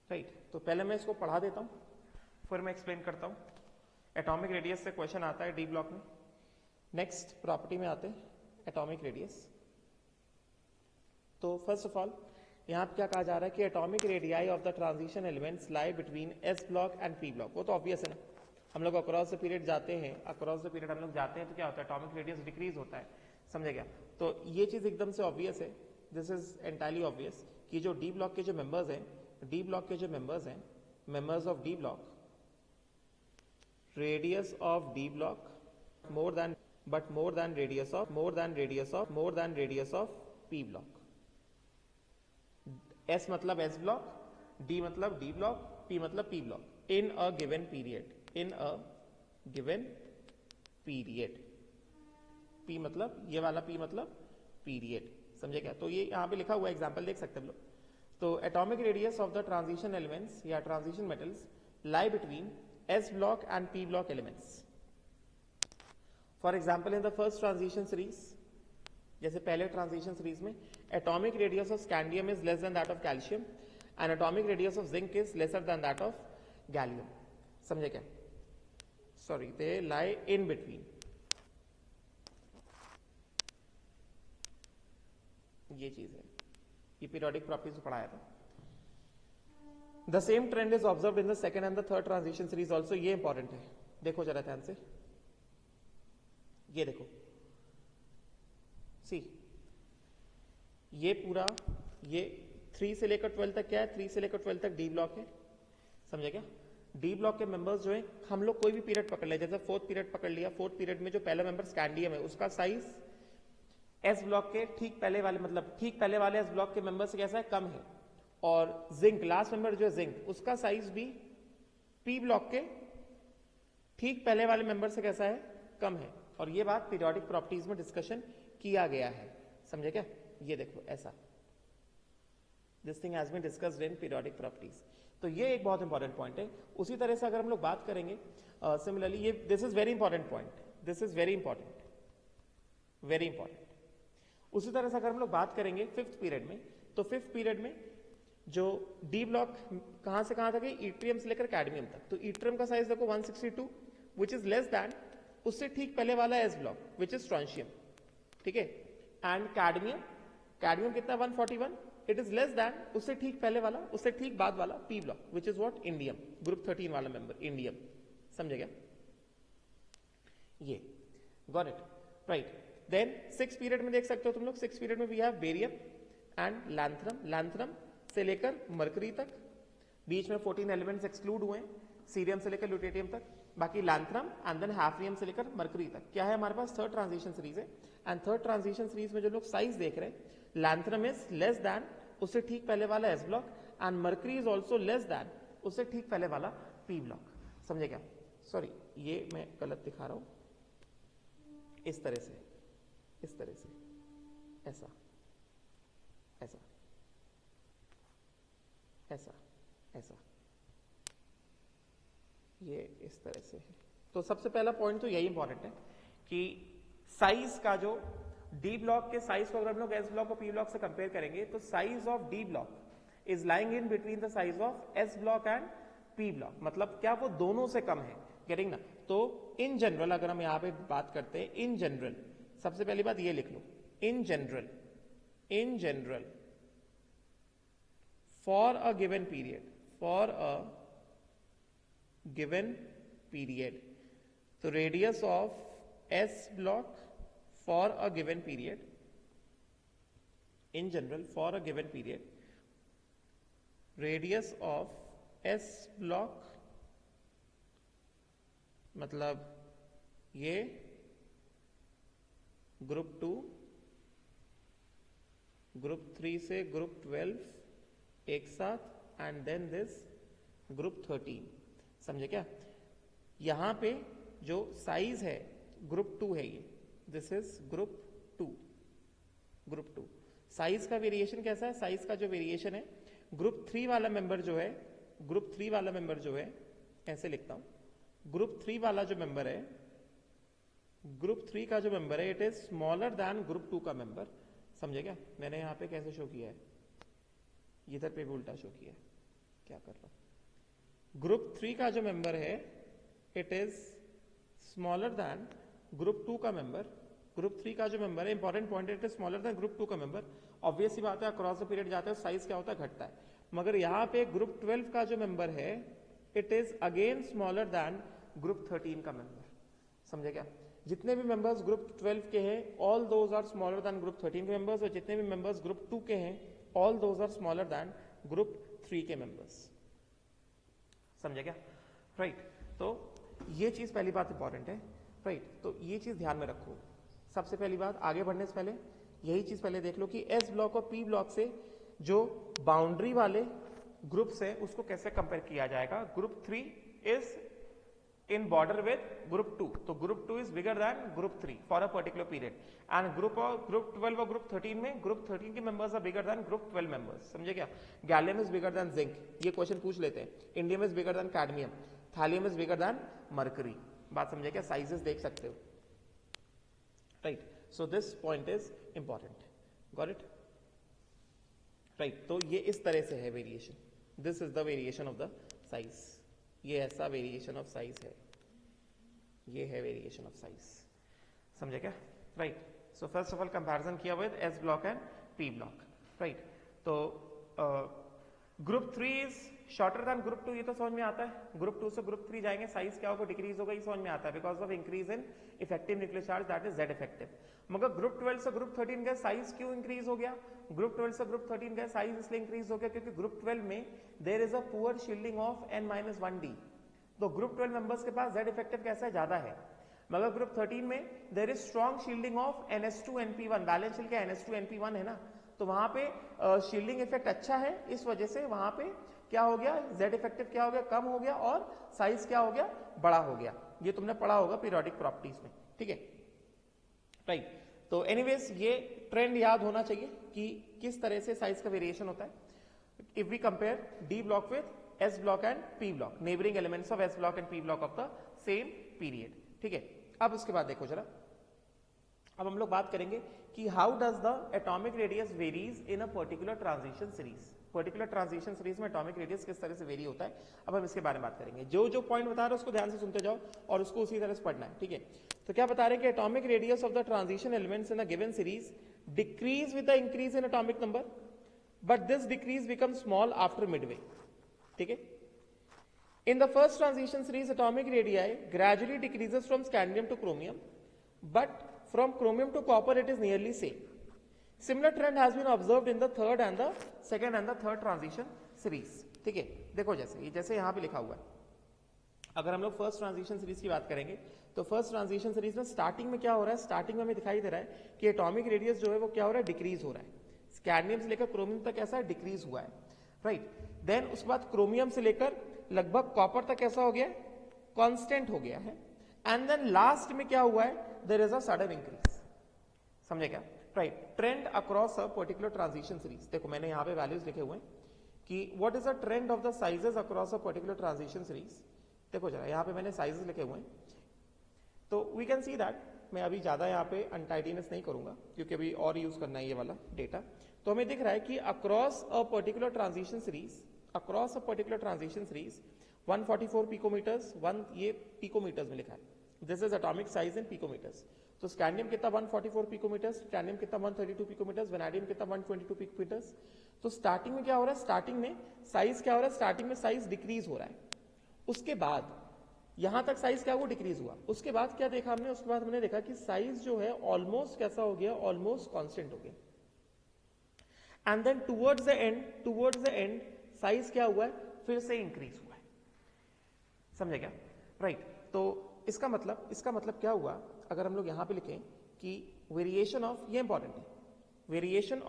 राइट। तो पहले मैं इसको पढ़ा देता हूँ, फिर मैं एक्सप्लेन करता हूँ। एटॉमिक रेडियस से क्वेश्चन आता है डी ब्लॉक में। नेक्स्ट प्रॉपर्टी में आते हैं एटॉमिक रेडियस। तो फर्स्ट ऑफ ऑल यहाँ पे क्या कहा जा रहा है कि atomic radii of the transition elements lie between S block and P block. वो तो ऑब्वियस है ना, हम लोग अक्रॉस द पीरियड जाते हैं, अक्रॉस द पीरियड हम लोग जाते हैं तो क्या होता है, एटॉमिक रेडियस डिक्रीज होता है, समझे क्या। तो ये चीज एकदम से ऑब्वियस है, दिस इज एंटायरली ऑब्वियस कि जो डी ब्लॉक के जो मेंबर्स हैं, डी ब्लॉक के जो मेंबर्स हैं, members of D block, radius of D block more than but more than radius of P block. S मतलब एस ब्लॉक, डी मतलब डी ब्लॉक, पी मतलब P block in a given period, in a given period. P मतलब ये वाला P मतलब period, समझे क्या। तो ये यहां पे लिखा हुआ एग्जांपल देख सकते हैं हम लोग। तो atomic radius of the transition elements या transition metals lie between S block and P block elements. For example in the first transition series, जैसे पहले ट्रांजिशन सीरीज में atomic radius of scandium is less than that of calcium and atomic radius of zinc is lesser than that of gallium, समझे क्या। Sorry, they lie in between, ये चीज है, ये periodic properties पढ़ाया था। The same trend is observe in the second and the third transition series also. ये important है, देखो जरा ध्यान से, ये देखो, सी ये पूरा ये 3 से लेकर 12 तक क्या है, 3 से लेकर 12 तक डी ब्लॉक है, समझे क्या। डी ब्लॉक के मेंबर्स जो है, हम लोग कोई भी पीरियड पकड़ ले, जैसे फोर्थ पीरियड पकड़ लिया, फोर्थ पीरियड में जो पहला मेंबर स्कैंडियम है उसका साइज एस ब्लॉक के ठीक पहले वाले, मतलब ठीक पहले वाले एस ब्लॉक के मेंबर से कैसा है, कम है। और जिंक लास्ट मेंबर जो है जिंक, उसका साइज भी पी ब्लॉक के ठीक पहले वाले मेंबर से कैसा है, कम है। और ये बात पीरियोडिक प्रॉपर्टीज में डिस्कशन किया गया है, समझे क्या। ये देखो ऐसा, this thing has been discussed in periodic properties. तो ये एक बहुत इंपॉर्टेंट पॉइंट है। उसी तरह से अगर हम लोग बात करेंगे सिमिलरली, ये this is very important point, this is very important, very important. उसी तरह से अगर हम लोग बात करेंगे फिफ्थ पीरियड में, तो फिफ्थ पीरियड में जो डी ब्लॉक कहां से कहां तक है, इट्रियम से लेकर कैडमियम तक। तो इट्रियम का साइज देखो 162 विच इज लेस दैन उससे ठीक पहले वाला S block which is strontium, ठीक है। एंड कैडमियम, कैडमियम कितना 141, इट इज लेस दैन उससे ठीक पहले वाला, उससे ठीक बाद वाला P block which is what, indium, group 13 वाला मेंबर इंडियम, समझे क्या। ये got it, right. Then six period में देख सकते हो तुम लोग, सिक्स पीरियड में we have barium and lanthanum, lanthanum से लेकर मरकरी तक, बीच में 14 एलिमेंट्स एक्सक्लूड हुए, सीरियम से लेकर ल्यूटेटियम तक, बाकी लैंथनम एंड देन हैफनियम से लेकर मरकरी तक। क्या है हमारे पास, थर्ड ट्रांजिशन सीरीज है। एंड थर्ड ट्रांजिशन सीरीज में जो लोग साइज देख रहे हैं, लैंथनम इज लेस दैन उससे ठीक पहले वाला S block and mercury is also less than उससे ठीक पहले वाला पी ब्लॉक, समझे क्या। सॉरी, ये मैं गलत दिखा रहा हूं, इस तरह से, इस तरह से, ऐसा ऐसा ऐसा ऐसा, ये इस तरह से है। तो सबसे पहला पॉइंट तो यही इंपॉर्टेंट है कि साइज का, जो डी ब्लॉक के साइज को अगर हम लोग एस ब्लॉक और पी ब्लॉक से कंपेयर करेंगे, तो size of D block is lying in between the size of S block and P block, मतलब क्या वो दोनों से कम है, गेटिंग ना। तो इन जनरल अगर हम यहां पे बात करते हैं, इन जनरल, सबसे पहली बात ये लिख लो, in general, in general for a given period, for a given period, तो radius of S block for a given period, in general for a given period, radius of S block मतलब ये group 2, group 3 से group 12 एक साथ, and then this group 13, समझे क्या। यहां पे जो साइज है ग्रुप 2 है, ये this is group 2, group 2। Size का वेरिएशन कैसा है, साइज का जो वेरिएशन है, ग्रुप 3 वाला मेंबर जो है, ग्रुप 3 वाला मेंबर जो है, ऐसे लिखता हूं, ग्रुप 3 वाला जो मेंबर है ग्रुप 3 का जो मेंबर है it is smaller than group 2 का मेंबर। समझे क्या? मैंने यहाँ पे कैसे शो किया है, इधर पे भी उल्टा शो किया है, क्या कर रहा हूं। ग्रुप 3 का जो मेंबर है it is smaller than group 2 का मेंबर। ग्रुप 3 का जो मेंबर है, important point, it is smaller than group 2 का मेंबर। ऑब्वियस सी बात है, अक्रॉस द पीरियड जाते हैं साइज क्या होता है, घटता है। मगर यहाँ पे ग्रुप 12 का जो मेंबर है it is again smaller than group 13 का मेंबर। समझे क्या? जितने भी मेंबर्स ग्रुप 12 के हैं all those are smaller than group 13 के मेंबर्स, और जितने भी मेंबर्स ग्रुप 2 के हैं all those are smaller than group 3 के मेंबर्स। समझे क्या? राइट तो ये चीज पहली बात इंपॉर्टेंट है। राइट तो ये चीज ध्यान में रखो। सबसे पहली बात, आगे बढ़ने से पहले यही चीज पहले देख लो कि एस ब्लॉक और पी ब्लॉक से जो बाउंड्री वाले ग्रुप्स है उसको कैसे कंपेयर किया जाएगा। Group 3 is in border with group 2, तो group 2 is bigger than group 3 for a particular period, and group 12 और group 13 में group 13 के members are bigger than group 12 members। समझे क्या? Gallium is bigger than zinc, ये question पूछ लेते हैं। Indium is bigger than cadmium, thallium is bigger than mercury। बात समझे क्या? साइजेस देख सकते हो। Right so this point is important, got it? Right तो ये इस तरह से है variation, this is the variation of the size. ये ऐसा वेरिएशन ऑफ साइज है, ये है वेरिएशन ऑफ साइज। समझे क्या? Right so first of all comparison किया with S block and P block. Right तो group 3 is shorter than group 2, ये तो समझ में आता है। ग्रुप 2 से ग्रुप 3 जाएंगे, साइज क्या होगा, डिक्रीज होगा, ये समझ में आता है because of increase in effective nuclear charge, that is Z effective. मगर ग्रुप 12 से ग्रुप 13 का साइज क्यों इंक्रीज हो गया? ग्रुप 12 से ग्रुप 13 का साइज इसलिए इंक्रीज हो गया क्योंकि ग्रुप 12 में there is a poor shielding of n-1d, तो ग्रुप 12 मेंबर्स के पास जेड इफेक्टिव कैसा है, ज्यादा है। मगर ग्रुप 13 में there is strong shielding of ns2np1, valence shell का ns2np1 है ना, तो वहां पे शील्डिंग इफेक्ट अच्छा है, इस वजह से वहां पे क्या हो गया, जेड इफेक्टिव क्या हो गया, कम हो गया, और साइज क्या हो गया, बड़ा हो गया। ये तुमने पढ़ा होगा पीरियोडिक प्रॉपर्टीज में, ठीक है? राइट तो एनीवेज ये ट्रेंड याद होना चाहिए कि किस तरह से साइज का वेरिएशन होता है। If we compare D block with S block and P block, neighbouring elements of S block and P block of the same period, ठीक है? अब उसके बाद देखो जरा, अब हम लोग बात करेंगे कि how does the atomic radius varies in a particular transition series. Particular transition series में एटॉमिक रेडियस किस तरह से वेरी होता है, अब हम इसके बारे में बात करेंगे। जो जो पॉइंट बता रहे हैं उसको ध्यान से सुनते जाओ और उसको उसी तरह से पढ़ना है, ठीक है? तो क्या बता रहे हैं कि atomic radius of the transition elements in a given series decrease with the increase in atomic number, but this decrease become small after Midway, ठीक है? In the first transition series, atomic radii gradually decreases from scandium to chromium, but from chromium to copper it is nearly same. Similar trend has been observed in the third and the second and the third transition series. ठीक है? देखो जैसे यहाँ पे लिखा हुआ है, अगर हम लोग फर्स्ट ट्रांजिशन सीरीज की बात करेंगे तो फर्स्ट ट्रांजिशन सीरीज में स्टार्टिंग में क्या हो रहा है, स्टार्टिंग में हमें दिखाई दे रहा है कि एटॉमिक रेडियस जो है वो क्या हो रहा है, डिक्रीज हो रहा है। स्कैंडियम से लेकर क्रोमियम तक ऐसा डिक्रीज हुआ है, राइट? देन उसके बाद क्रोमियम से लेकर लगभग कॉपर तक कैसा हो गया, कांस्टेंट हो गया है। एंड देन लास्ट में क्या हुआ है, there is a sudden increase. समझे क्या? Right trend across a particular transition series. देखो मैंने यहाँ पे वैल्यूज लिखे हुए हैं कि what is the trend of the sizes across a particular transition series. देखो जरा यहाँ पे मैंने साइजेस लिखे हुए हैं, तो वी कैन सी दैट, मैं अभी ज्यादा यहाँ पे अनटाइडीनेस नहीं करूंगा क्योंकि अभी और यूज करना है ये वाला डेटा। तो हमें दिख रहा है कि across a particular transition series, across a particular transition series 144 picometers, ये picometers में लिखा है, this is atomic size in picometers। तो स्कैंडियम कितना 144 पिकोमीटर्स, टाइटेनियम कितना 132 पिकोमीटर्स, वैनाडियम कितना 122 पिकोमीटर्स। तो स्टार्टिंग में क्या हो रहा है, स्टार्टिंग में साइज क्या हो रहा है, स्टार्टिंग में साइज डिक्रीज हो रहा है। उसके बाद यहां तक साइज क्या हुआ, डिक्रीज हुआ। उसके बाद क्या देखा हमने, उसके बाद हमने देखा कि साइज जो है ऑलमोस्ट कैसा हो गया, ऑलमोस्ट कांस्टेंट हो गया। And then towards the end size क्या हुआ है, फिर से इंक्रीज हुआ है। समझे क्या? राइट तो इसका मतलब क्या हुआ, अगर हम लोग यहां पे लिखें कि वेरिएशन ऑफ, ये इंपॉर्टेंट है, variation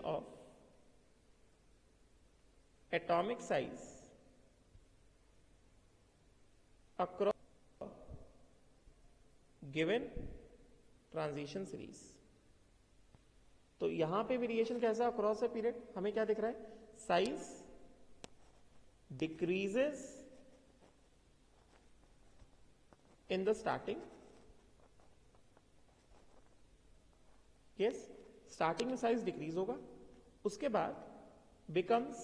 of atomic size across given transition series. तो यहां पे वेरिएशन कैसा अक्रॉस ए पीरियड, हमें क्या दिख रहा है, size decreases in the starting, yes, starting में साइज डिक्रीज होगा, उसके बाद becomes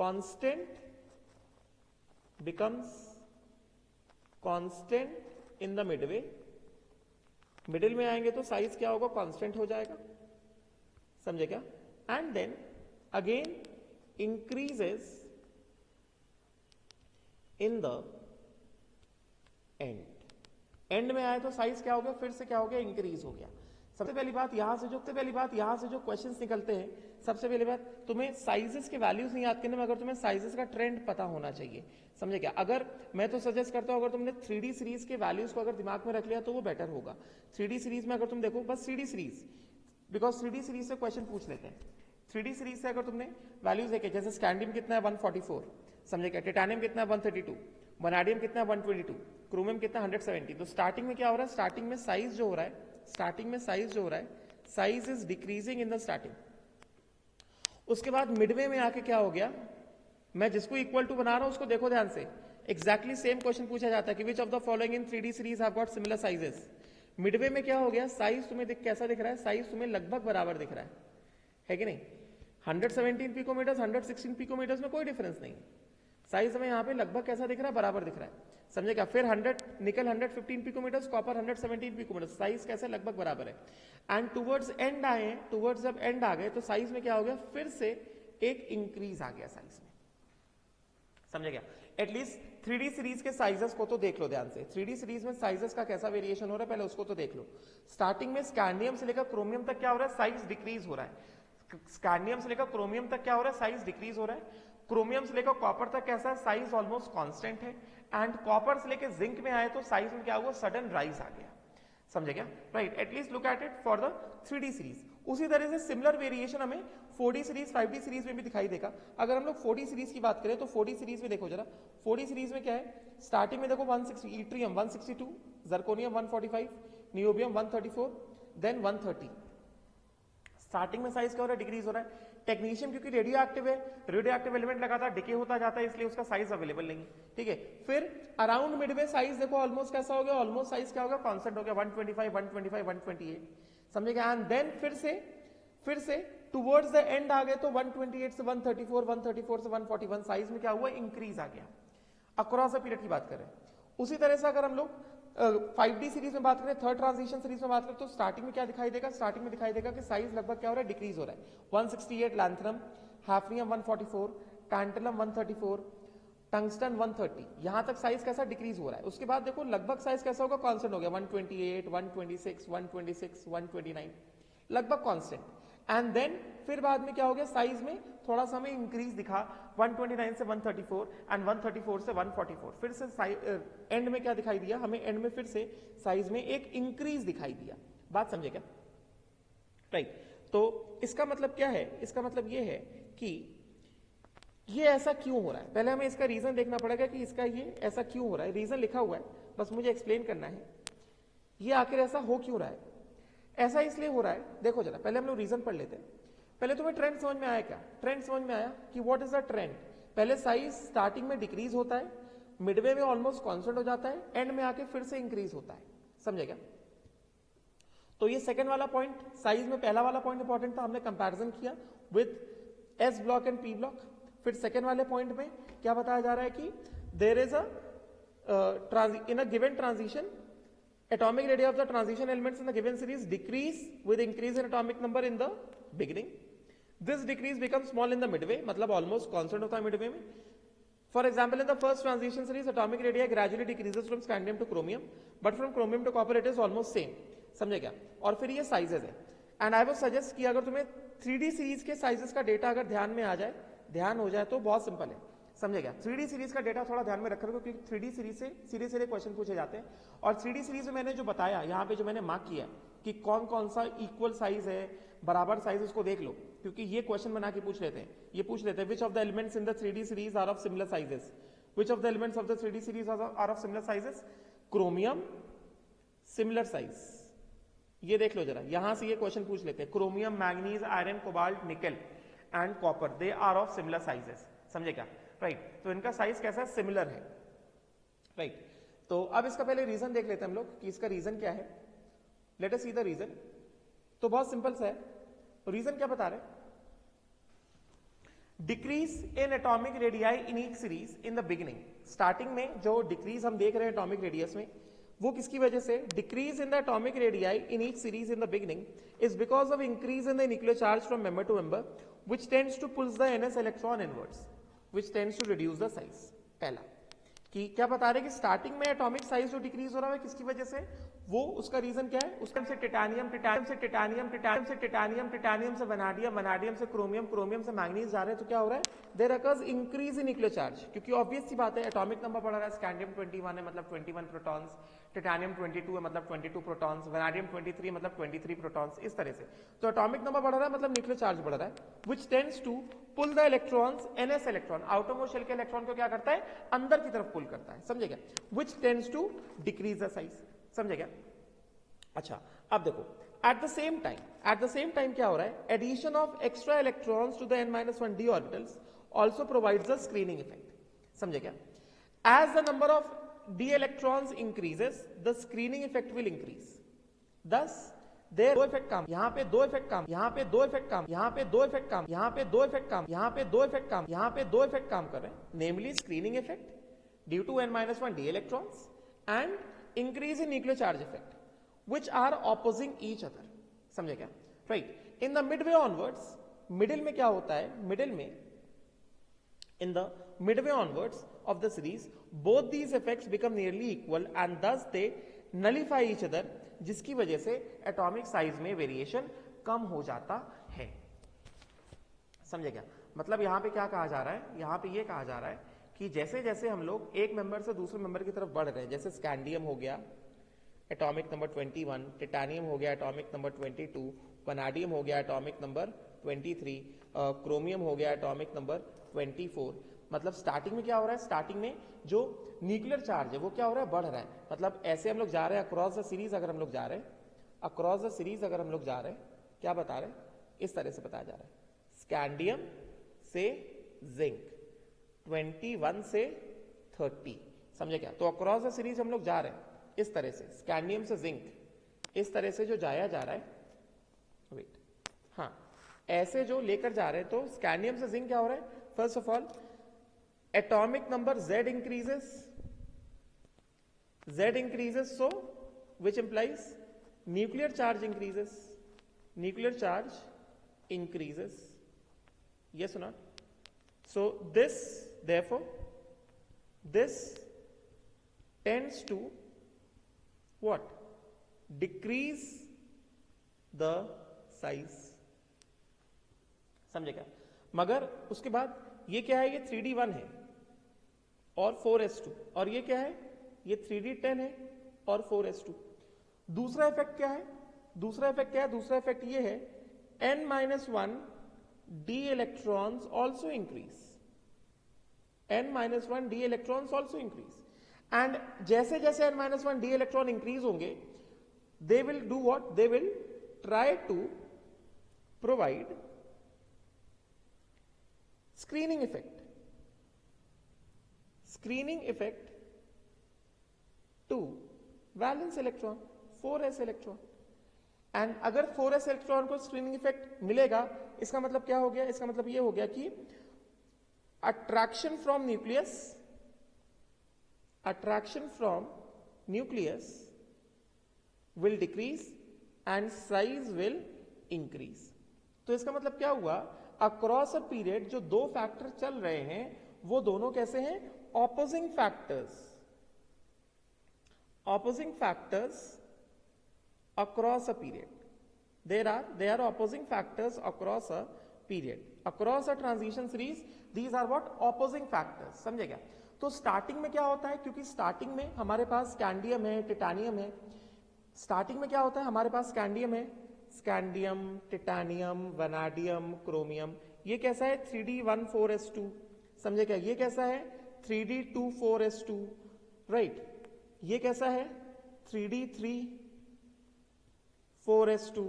constant in the midway, middle में आएंगे तो साइज क्या होगा, कांस्टेंट हो जाएगा, समझे क्या, and then again increases in the end में आए तो साइज क्या हो गया, फिर से क्या हो गया, इंक्रीज हो गया। सबसे पहली बात यहां से जो क्वेश्चंस निकलते हैं, सबसे पहली बात तुम्हें साइजेस के वैल्यूज नहीं याद करने में, अगर तुम्हें साइजेस का ट्रेंड पता होना चाहिए, समझे क्या। अगर मैं तो सजेस्ट करता हूं, अगर तुमने 3D सीरीज के वैल्यूज को अगर दिमाग में रख लिया तो वो बेटर होगा। 3D सीरीज में अगर तुम देखो बस 3D series, because 3D series से क्वेश्चन पूछ लेते हैं। 3D सीरीज से अगर तुमने वैल्यूज देखे, जैसे स्कैंडियम कितना है 144, समझे क्या, टाइटेनियम कितना है 132, वनाडियम कितना है 122, क्रोमियम कितना 170। तो स्टार्टिंग में क्या हो रहा है, स्टार्टिंग में साइज जो हो रहा है, size is decreasing in the starting. उसके बाद मिडवे में आके क्या हो गया, मैं जिसको इक्वल टू बना रहा हूं उसको देखो ध्यान से, एग्जैक्टली सेम क्वेश्चन पूछा जाता है कि विच of the following in 3D series have got similar sizes. Midway में क्या हो गया, साइज तुम्हें कैसा दिख रहा है, साइज तुम्हें लगभग बराबर दिख रहा है कि नहीं। 117 पिकोमीटर्स 116 पिकोमीटर्स में कोई डिफरेंस नहीं, साइज हमें यहाँ पे लगभग कैसा दिख रहा है, बराबर दिख रहा है, समझे क्या। फिर 100 निकल 115 पिकोमीटर्स, कॉपर 117 पिकोमीटर्स, साइज कैसे लगभग बराबर है। एंड टुवर्ड्स एंड आए, टुवर्ड्स जब एंड आ गए तो साइज में क्या हो गया, फिर से एक इंक्रीज आ गया साइज में, समझे क्या। एटलीस्ट 3D सीरीज के साइजेस को तो देख लो ध्यान से, 3D सीरीज में साइजेस का कैसा वेरिएशन हो रहा है पहले उसको तो देख लो। स्टार्टिंग में स्कैंडियम से लेकर क्रोमियम तक क्या हो रहा है, साइज डिक्रीज हो रहा है। स्कैंडियम से लेकर क्रोमियम तक क्या हो रहा है, साइज डिक्रीज हो रहा है। क्रोमियम से लेकर कॉपर तक कैसा है, साइज ऑलमोस्ट कांस्टेंट है। एंड कॉपर से लेकर जिंक में आए तो साइज में क्या हुआ, सडन राइज आ गया, समझे क्या, right. At least look at it for the 3D series. उसी तरह से सिमिलर वेरिएशन हमें 4D सीरीज 5D सीरीज में भी दिखाई देगा। अगर हम लोग 4D सीरीज की बात करें तो 4D सीरीज में देखो जरा, 4D सीरीज में क्या है, स्टार्टिंग में देखो 160, yttrium 162, zirconium 145, niobium 134, then 130। Starting में साइज क्या हो रहा है, डिक्रीज हो रहा है। टेक्नीशियम क्योंकि रेडियो एक्टिव है, रेडियो एक्टिव एलिमेंट लगातार डिके होता जाता है, इसलिए उसका साइज अवेलेबल नहीं, ठीक है। फिर अराउंड मिडवे साइज देखो ऑलमोस्ट कैसा हो गया, ऑलमोस्ट साइज क्या हो गया, कांस्टेंट हो गया, 125, 125, 128, समझेगा। एंड देन फिर से टुवर्ड्स द एंड आ गए तो 128 से 134, 134 से 141, साइज में क्या हुआ, इंक्रीज आ गया। अक्रॉस द पीरियड की बात करें, उसी तरह से अगर हम लोग 5D सीरीज में बात करें, थर्ड ट्रांजिशन सीरीज में बात करें तो स्टार्टिंग में क्या दिखाई देगा, स्टार्टिंग में दिखाई देगा कि साइज लगभग क्या हो रहा है, डिक्रीज हो रहा है। 168 लैंथनम, हैफनियम 144, टैंटलम 134, टंगस्टन 130, यहां तक साइज कैसा डिक्रीज हो रहा है। उसके बाद देखो लगभग साइज कैसा होगा, कांस्टेंट हो गया, 128, 126, 126, 129, लगभग कांस्टेंट। एंड देन फिर बाद में क्या हो गया, साइज में थोड़ा सा हमें इंक्रीज दिखा, 129 से 134 एंड 134 से 144। फिर से एंड में क्या दिखाई दिया हमें, एंड में फिर से साइज में एक इंक्रीज दिखाई दिया। बात समझे क्या, राइट। तो इसका मतलब क्या है, इसका मतलब ये है कि ये ऐसा क्यों हो रहा है। पहले हमें इसका रीजन देखना पड़ेगा कि इसका ये ऐसा क्यों हो रहा है। रीजन लिखा हुआ है, बस मुझे एक्सप्लेन करना है ये आखिर ऐसा हो क्यों रहा है। ऐसा इसलिए हो रहा है, देखो जरा पहले हम लोग रीजन पढ़ लेते हैं। पहले तुम्हें ट्रेंड समझ में आया क्या, ट्रेंड समझ में आया कि व्हाट इज द ट्रेंड। पहले साइज स्टार्टिंग में डिक्रीज होता है, मिडवे में ऑलमोस्ट कांस्टेंट हो जाता है, एंड में आके फिर से इंक्रीज होता है, समझे क्या। तो ये सेकंड वाला पॉइंट, साइज में पहला वाला पॉइंट इंपॉर्टेंट था, हमने कंपैरिजन किया with S block and P block. फिर सेकंड वाले पॉइंट में क्या बताया जा रहा है कि there is in a given transition atomic radii of the transition elements in the given series decrease with increase in atomic number in the beginning. This decrease becomes small in the midway, मतलब almost constant होता है midway में. For example, in the first transition series, atomic radii gradually decreases from scandium to chromium, but from chromium to copper it is almost same. समझे क्या? और फिर ये sizes है. And I would suggest कि अगर तुम्हें 3D series के sizes का data अगर ध्यान में आ जाए, ध्यान हो जाए तो बहुत सिंपल है, समझे क्या। 3D सीरीज का डेटा थोड़ा ध्यान में रखा क्योंकि 3D सीरीज से सीधे सीधे क्वेश्चन पूछे जाते हैं। और 3D सीरीज में मैंने जो बताया यहाँ पे, जो मैंने मार्क किया कि कौन कौन सा इक्वल साइज है, बराबर साइज, उसको देख लो क्योंकि ये क्वेश्चन बना के पूछ लेते हैं। ये पूछ लेते हैं which of the elements in the 3D series are of similar sizes, which of the elements of the 3D series are of similar sizes, chromium similar size, ये देख लो जरा, यहां से ये क्वेश्चन पूछ लेते हैं। Chromium, manganese, iron, cobalt, nickel and copper, they are of similar sizes, समझे क्या, राइट। तो इनका साइज कैसा है, सिमिलर है, राइट। तो अब इसका पहले रीजन देख लेते हैं हम लोग कि इसका रीजन क्या है. Let us see the reason. तो बहुत सिंपल सा है. रीजन क्या बता रहे हैं? Decrease in atomic radii in each series in the beginning. Starting में जो डिक्रीज हम देख रहे हैं एटॉमिक रेडियस में, वो किसकी वजह से? Decrease in the atomic radii in each series in the beginning is because of increase in the nuclear charge from member to member which tends to pulls the ns electron inwards which tends to reduce the size. पहला कि क्या बता रहे हैं कि starting में atomic size जो decrease हो रहा है किसकी वजह से? वो उसका रीजन क्या है? उसके से टिटानियम से वनाडियम, वनाडियम से क्रोमियम, क्रोमियम से मैंगनीज जा रहे हैं. तो क्या हो रहा है? There occurs increase in nuclear charge, क्योंकि ऑब्वियस सी बात है एटॉमिक नंबर बढ़ रहा है. स्कैंडियम 21 है मतलब 21 प्रोटॉन्स, टिटानियम 22 है मतलब 22 प्रोटॉन्स, वनाडियम 23 मतलब 23 प्रोटॉन्स. इस तरह से तो एटॉमिक नंबर बढ़ रहा है मतलब न्यूक्लियर चार्ज बढ़ रहा है, which tends to pull the electrons ns electron. Outermost shell के इलेक्ट्रॉन को क्या करता है? अंदर की तरफ पुल करता है. समझे क्या? Which tends to decrease the size. समझे क्या? अच्छा, अब देखो एट द सेम टाइम क्या हो रहा है? Addition of extra electrons to the n-1 d orbitals also provides the screening effect. समझे क्या? As the number of d electrons increases the screening effect will increase. thus there दो effect काम, यहाँ पे दो इफेक्ट काम, यहाँ पे दो इफेक्ट काम, यहाँ पे दो इफेक्ट काम, यहाँ पे दो इफेक्ट काम, यहाँ पे दो इफेक्ट काम, यहाँ पे दो इफेक्ट काम कर रहे हैं. Namely screening effect due to n-1 d electrons and increase in nuclear charge effect which are opposing each other. समझे क्या? Right. In the Midway onwards, middle में क्या होता है? मिडिल में in the midway onwards of the series both these effects become nearly equal and thus they nullify each other, जिसकी वजह से एटॉमिक साइज में वेरिएशन कम हो जाता है. समझे क्या? मतलब यहां पे क्या कहा जा रहा है? यहां पे ये कहा जा रहा है कि जैसे जैसे हम लोग एक मेंबर से दूसरे मेंबर की तरफ बढ़ रहे हैं, जैसे स्कैंडियम हो गया एटॉमिक नंबर 21, टिटानियम हो गया एटॉमिक नंबर 22, वनाडियम हो गया एटॉमिक नंबर 23, क्रोमियम हो गया एटॉमिक नंबर 24. मतलब स्टार्टिंग में क्या हो रहा है? स्टार्टिंग में जो न्यूक्लियर चार्ज है वो क्या हो रहा है? बढ़ रहा है. मतलब ऐसे हम लोग जा रहे हैं अक्रॉस द सीरीज. अगर हम लोग जा रहे हैं अक्रॉस द सीरीज, अगर हम लोग जा रहे हैं, क्या बता रहे हैं? इस तरह से बताया जा रहा है. स्कैंडियम से जिंक 21 से 30. समझे क्या? तो अक्रॉस द सीरीज हम लोग जा रहे हैं इस तरह से, स्कैंडियम से जिंक, इस तरह से जो जाया जा रहा है. वेट, हाँ, ऐसे जो लेकर जा रहे हैं. तो स्कैंडियम से जिंक क्या हो रहा है? First of all atomic number Z increases, so which implies nuclear charge increases, yes or not? So this, therefore this tends to what? Decrease the size. समझे क्या? मगर उसके बाद ये क्या है? ये 3D1 है और 4s2. और ये क्या है? ये 3D10 है और 4s2. दूसरा इफेक्ट क्या है? दूसरा इफेक्ट ये है n-1 d electrons also increase. n-1 d electrons also increase. and जैसे जैसे n-1 d electron increase होंगे, they will do what? They will try to provide screening effect to valence electron 4s electron. And अगर 4s electron को screening effect मिलेगा, इसका मतलब क्या हो गया? इसका मतलब ये हो गया कि attraction from nucleus will decrease and size will increase. तो इसका मतलब क्या हुआ? अक्रॉस अ पीरियड जो दो फैक्टर चल रहे हैं वो दोनों कैसे हैं? Opposing factors across a period. they are opposing factors across a period, across a transition series. these are what? opposing factors. समझे क्या? तो स्टार्टिंग में क्या होता है? क्योंकि स्टार्टिंग में हमारे पास स्कैंडियम है, टिटानियम है. स्टार्टिंग में क्या होता है? हमारे पास स्कैंडियम है, स्कैंडियम, टिटानियम, वनाडियम, क्रोमियम. ये कैसा है? 3D14s2. समझे क्या? ये कैसा है? 3D24s2. राइट. ये कैसा है? 3D34s2.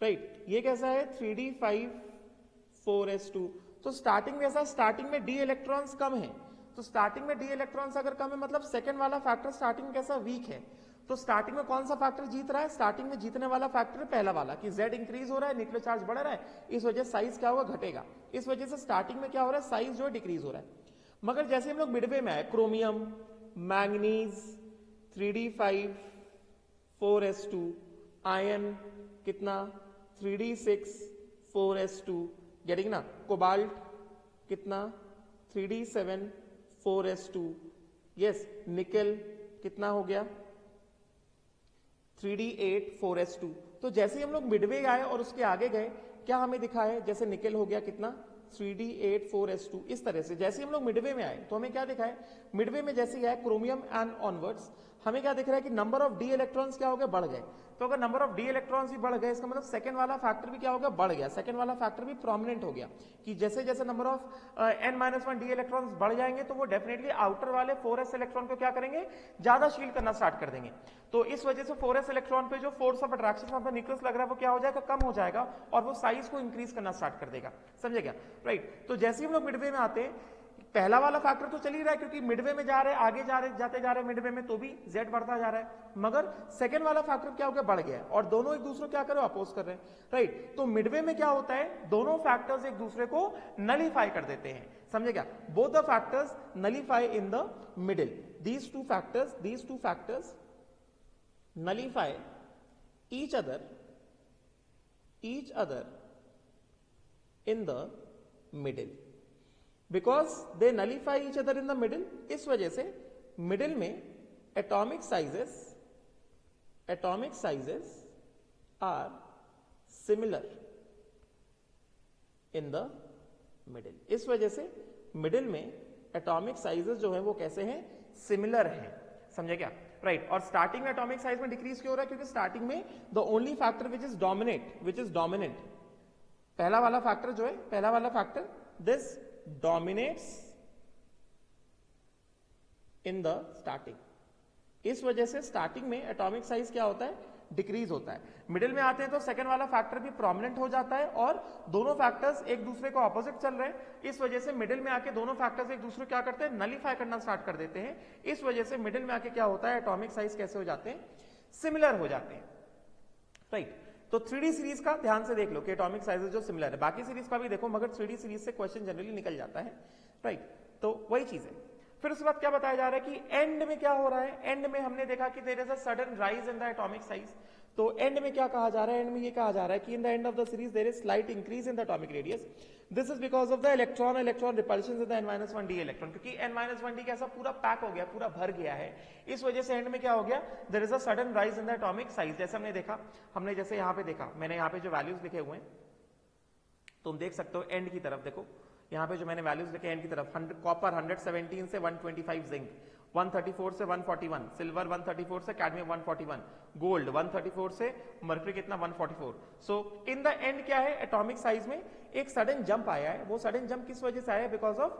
राइट. ये कैसा है? 3D54s2. तो स्टार्टिंग में ऐसा, स्टार्टिंग में d इलेक्ट्रॉन्स कम है तो स्टार्टिंग में डी इलेक्ट्रॉन्स अगर कम है मतलब सेकंड वाला फैक्टर स्टार्टिंग में कैसा वीक है, तो स्टार्टिंग में कौन सा फैक्टर जीत रहा है, स्टार्टिंग में जीतने वाला फैक्टर पहला वाला कि Z इंक्रीज हो रहा है, न्यूक्लियर चार्ज बढ़ रहा है, इस वजह से साइज क्या होगा, घटेगा, इस वजह से स्टार्टिंग में क्या हो रहा है, साइज जो है डिक्रीज हो रहा है। मगर जैसे हम लोग मिडवे में आए, chromium, manganese 3d5 4s2, ion कितना 3d6 4s2, गेटिंग ना, कोबाल्ट कितना 3d7 4s2, यस, निकल कितना हो गया 3d8 4s2। तो जैसे ही हम लोग मिडवे आए और उसके आगे गए, क्या हमें दिखा है, जैसे निकल हो गया कितना 3d8 4s2, इस तरह से जैसे हम लोग मिडवे में आए तो हमें क्या दिखा है, मिडवे में जैसे ही आए क्रोमियम एंड ऑनवर्ड्स, हमें क्या दिख रहा है कि नंबर ऑफ डी इलेक्ट्रॉन्स क्या हो गए, बढ़ गए। तो अगर नंबर ऑफ डी इलेक्ट्रॉन्स भी बढ़ गए, इसका मतलब सेकंड वाला फैक्टर भी क्या हो गया, बढ़ गया, सेकंड वाला फैक्टर भी प्रोमिनेंट हो गया, कि जैसे जैसे number of n-1 D electrons बढ़ जाएंगे तो वो डेफिनेटली आउटर वाले 4s इलेक्ट्रॉन को क्या करेंगे, ज्यादा शील्ड करना स्टार्ट कर देंगे। तो इस वजह से 4s इलेक्ट्रॉन पे जो force of attraction of the nucleus लग रहा है वो क्या हो जाएगा, कम हो जाएगा, और वो साइज को इंक्रीज करना स्टार्ट कर देगा, समझे क्या, राइट। तो जैसे ही हम लोग मिडवे में आते हैं, पहला वाला फैक्टर तो चल ही रहा है क्योंकि मिडवे में जा रहे हैं, आगे जाते जा रहे हैं मिडवे में, तो भी Z बढ़ता जा रहा है, मगर सेकंड वाला फैक्टर क्या हो गया, बढ़ गया है, और दोनों एक दूसरे को क्या कर रहे हो, अपोज कर रहे हैं, राइट। तो मिडवे में क्या होता है, दोनों फैक्टर्स एक दूसरे को नलीफाई कर देते हैं, समझे क्या, both the factors nullify in the middle, these two factors nullify each other in the middle, because they nullify each other in the middle, इस वजह से मिडिल में atomic sizes are similar in the middle, इस वजह से middle में atomic sizes जो है वो कैसे हैं, सिमिलर हैं, समझे क्या, राइट। और स्टार्टिंग में एटॉमिक साइज में डिक्रीज क्यों हो रहा है, क्योंकि स्टार्टिंग में the only factor which is dominant, पहला वाला फैक्टर जो है, पहला वाला factor this dominates in the starting, इस वजह से स्टार्टिंग में एटॉमिक साइज क्या होता है, डिक्रीज होता है। मिडिल में आते हैं तो सेकंड वाला फैक्टर भी प्रोमिनेंट हो जाता है, और दोनों फैक्टर्स एक दूसरे को ऑपोजिट चल रहे हैं, इस वजह से मिडिल में आके दोनों फैक्टर्स एक दूसरे को क्या करते हैं, नलीफाई करना स्टार्ट कर देते हैं, इस वजह से मिडिल में आके क्या होता है, एटॉमिक साइज कैसे हो जाते हैं, सिमिलर हो जाते हैं, राइट। तो 3D सीरीज का ध्यान से देख लो कि एटॉमिक साइजेस जो सिमिलर है, बाकी सीरीज का भी देखो, मगर 3D सीरीज से क्वेश्चन जनरली निकल जाता है, राइट। तो वही चीज है। फिर उसके बाद क्या बताया जा रहा है कि एंड में क्या हो रहा है, एंड में हमने देखा कि there is a sudden rise in the atomic size, तो एंड में क्या कहा जा रहा है, एंड में ये कहा जा रहा है कि in the end of the series there is slight increase in the atomic radius, this is because of the electron repulsion in the n-1 d electron, क्योंकि n-1 d कैसा पूरा पैक हो गया, पूरा भर गया है, इस वजह से एंड में क्या हो गया, there is a sudden rise in the atomic size. जैसे हमने देखा, हमने जैसे यहाँ पे देखा, मैंने यहाँ पे जो वैल्यूज लिखे हुए हैं, तुम देख सकते हो एंड की तरफ देखो, यहाँ पे जो मैंने वैल्यूज लिखे एंड की तरफ, कॉपर 117 से 125, जिंक 134 से 141, सिल्वर 134 से कैडमियम 141, गोल्ड 134 से मर्क्यूरी कितना 144। सो इन द एंड क्या है, एटॉमिक साइज में एक सडन जंप आया है, वो सडन जंप किस वजह से आया है, because of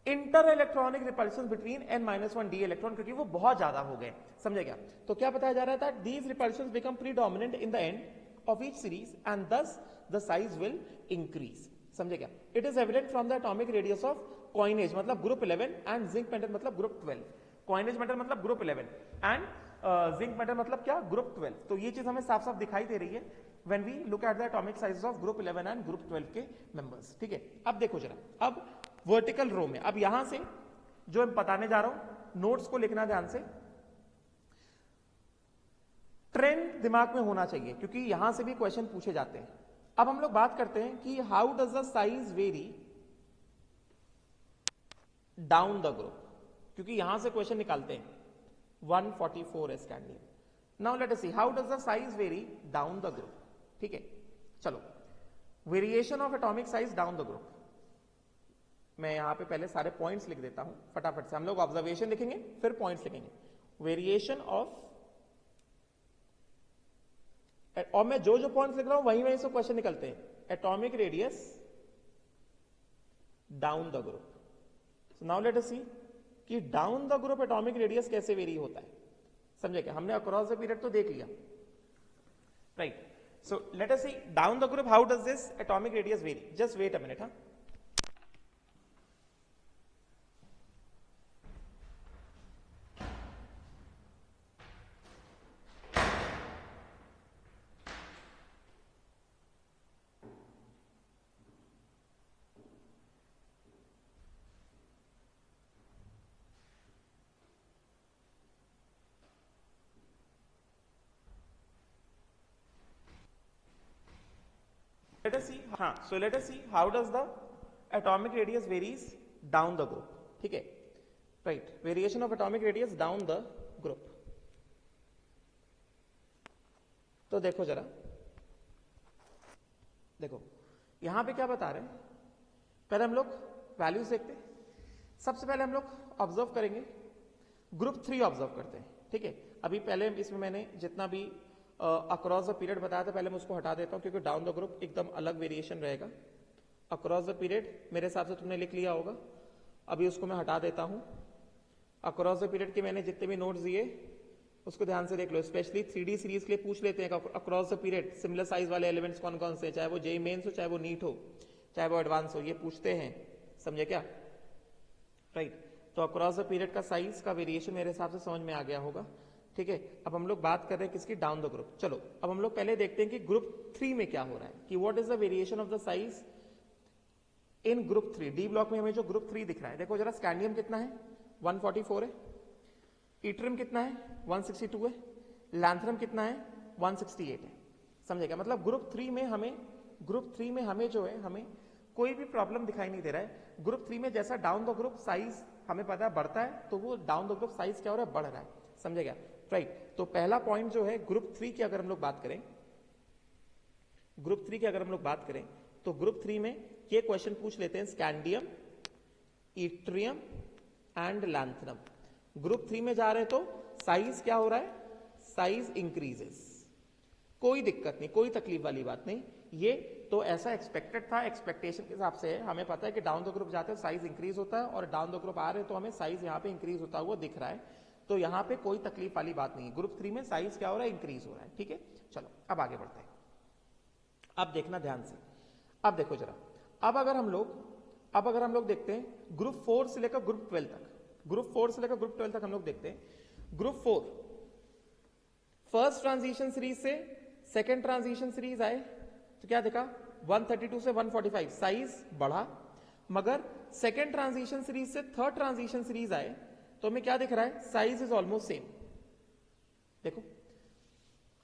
inter electronic repulsion between n-1 d electron, क्योंकि वो बहुत ज्यादा हो गए, समझे क्या। तो क्या बताया जा रहा था, these repulsions become predominant in the end of each series and दस द साइज विल इंक्रीज, समझे क्या। It is evident from the atomic radius of coinage मतलब ग्रुप 11 एंड जिंक मेटल मतलब ग्रुप 12, कॉइनेज मेटल मतलब group 11 and zinc metal मतलब क्या, group 12। तो ये चीज हमें साफ साफ दिखाई दे रही है when we look at the atomic sizes of group 11 and group 12 के मेंबर्स, ठीक है। अब देखो जरा, अब वर्टिकल रो में, अब यहां से जो मैं बताने जा रहा हूं, नोट्स को लिखना ध्यान से, ट्रेंड दिमाग में होना चाहिए क्योंकि यहां से भी क्वेश्चन पूछे जाते हैं। अब हम लोग बात करते हैं कि how does the size very down the group, क्योंकि यहां से क्वेश्चन निकालते हैं 144s cadmium. Now let us see how does the size very down the group, ठीक है। चलो, variation of atomic size down the group, मैं यहां पे पहले सारे पॉइंट्स लिख देता हूं फटाफट से, हम लोग ऑब्जर्वेशन लिखेंगे फिर पॉइंट्स लिखेंगे। वेरिएशन ऑफ, और मैं जो जो पॉइंट्स लिख रहा हूं वहीं वहीं से क्वेश्चन निकलते हैं, atomic radius down the group. So now let us see कि down the group atomic radius कैसे वेरी होता है, समझे क्या। हमने अक्रॉस द पीरियड तो देख लिया, right. So let us see down the group how does this atomic radius vary, just wait a minute. Let us see, हाँ, so let us see how does the atomic radius varies down the group. ठीक है, right, variation of atomic radius down the group. तो देखो जरा, देखो यहां पे क्या बता रहे हैं, पहले हम लोग वैल्यूज देखते हैं। सबसे पहले हम लोग ऑब्जर्व करेंगे, ग्रुप 3 ऑब्जर्व करते हैं। ठीक है, अभी पहले इसमें मैंने जितना भी अक्रॉस द पीरियड बताया था, पहले मैं उसको हटा देता हूं क्योंकि डाउन द ग्रुप एकदम अलग वेरिएशन रहेगा। अक्रॉस द पीरियड मेरे हिसाब से तुमने लिख लिया होगा, अभी उसको मैं हटा देता हूं। अक्रॉस द पीरियड के मैंने जितने भी नोट्स दिए उसको ध्यान से देख लो, स्पेशली 3D सीरीज के लिए पूछ लेते हैं across the period similar size वाले एलिमेंट्स कौन कौन से, चाहे वो जेईई मेंस हो, चाहे वो नीट हो, चाहे वो एडवांस हो, ये पूछते हैं, समझे क्या, राइट। तो अक्रॉस द पीरियड का साइज का वेरिएशन मेरे हिसाब से समझ में आ गया होगा। ठीक है, अब हम लोग बात कर रहे हैं किसकी, डाउन द ग्रुप। चलो अब हम लोग पहले देखते हैं कि ग्रुप 3 में क्या हो रहा है, कि what is the variation of the size in group 3। D block में हमें जो ग्रुप 3 दिख रहा है, देखो जरा, स्कैंडियम कितना है, 144 है, इट्रियम कितना है, 162 है, लैंथरम कितना है, 168 है, समझेगा। मतलब ग्रुप 3 में हमें जो है, हमें कोई भी प्रॉब्लम दिखाई नहीं दे रहा है। ग्रुप 3 में जैसा डाउन द ग्रुप साइज हमें पता है बढ़ता है, तो वो डाउन द ग्रुप साइज क्या हो रहा है, बढ़ रहा है, समझेगा, राइट। तो पहला पॉइंट जो है ग्रुप 3 की अगर हम लोग बात करें, ग्रुप 3 की अगर हम लोग बात करें तो ग्रुप 3 में ये क्वेश्चन पूछ लेते हैं, स्कैंडियम, इट्रियम एंड लैंथरम। ग्रुप 3 में जा रहे हैं तो साइज क्या हो रहा है, साइज इंक्रीजेस, कोई दिक्कत नहीं, कोई तकलीफ वाली बात नहीं, ये तो ऐसा एक्सपेक्टेड था, एक्सपेक्टेशन के हिसाब से है। हमें पता है कि डाउन द ग्रुप जाते हैं साइज इंक्रीज होता है, और डाउन द ग्रुप आ रहे हैं तो हमें साइज यहाँ पे इंक्रीज होता हुआ दिख रहा है, तो यहाँ पे कोई तकलीफ वाली बात नहीं है। ग्रुप 3 में साइज क्या हो रहा है, इंक्रीज हो रहा है। ठीक है, चलो अब आगे बढ़ते हैं। अब देखना ध्यान से, अब देखो जरा, अब अगर हम लोग देखते हैं ग्रुप 4 से लेकर ग्रुप 12 तक, ग्रुप 4 से लेकर ग्रुप 12 तक हम लोग देखते हैं। ग्रुप 4 फर्स्ट ट्रांजिशन सीरीज से सेकेंड ट्रांजिशन सीरीज आए तो क्या देखा, 132 से 145 साइज बढ़ा, मगर सेकेंड ट्रांजिशन सीरीज से थर्ड ट्रांजिशन सीरीज आए तो हमें क्या दिख रहा है, साइज इज ऑलमोस्ट सेम। देखो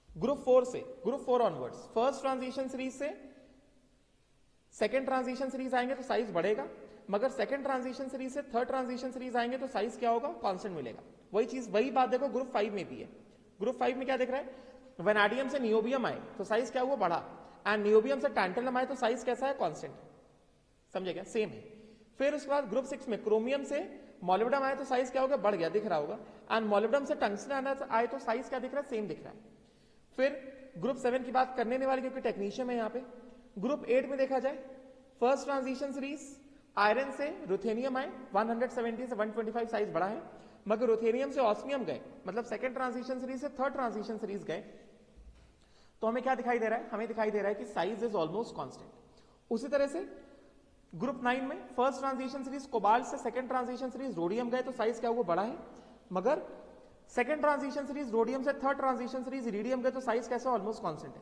ग्रुप 4 से group 4 onwards, first transition series से सेकेंड ट्रांजिशन सीरीज आएंगे तो साइज बढ़ेगा, मगर सेकेंड ट्रांजिशन सीरीज से थर्ड ट्रांजिशन सीरीज आएंगे तो साइज क्या होगा, कांस्टेंट मिलेगा। वही चीज, वही बात देखो ग्रुप 5 में भी है। ग्रुप 5 में क्या दिख रहा है, वेनाडियम से नियोबियम आए तो साइज क्या हुआ, बढ़ा, एंड नियोबियम से टैंटलम आए तो साइज कैसा है, कांस्टेंट, समझे क्या, सेम है। फिर उसके बाद ग्रुप 6 में क्रोमियम से मोलिब्डेनम आए तो साइज क्या होगा, बढ़ गया, दिख रहा होगा, एंड मोलिब्डेनम से टंगस्टन आए तो साइज क्या दिख रहा है, सेम दिख रहा है। फिर ग्रुप 7 की बात करने वाली क्योंकि टेक्नीशियम है यहाँ पे। ग्रुप 8 में देखा जाए, फर्स्ट ट्रांजिशन सीरीज आयरन से रुथेनियम आए, 170 से 125 साइज बढ़ा है, मगर रुथेनियम से ऑस्मियम गए, मतलब सेकेंड ट्रांजिशन सीरीज से थर्ड ट्रांजिशन सीरीज गए तो हमें क्या दिखाई दे रहा है, हमें दिखाई दे रहा है कि साइज इज ऑलमोस्ट कांस्टेंट। उसी तरह से ग्रुप 9 में फर्स्ट ट्रांजिशन सीरीज कोबाल्ट से सेकेंड ट्रांजिशन सीरीज रोडियम गए तो साइज क्या हुआ, बढ़ा है, मगर सेकेंड ट्रांजिशन सीरीज रोडियम से थर्ड ट्रांजिशन सीरीज इरिडियम गए तो साइज कैसा, ऑलमोस्ट कांस्टेंट है।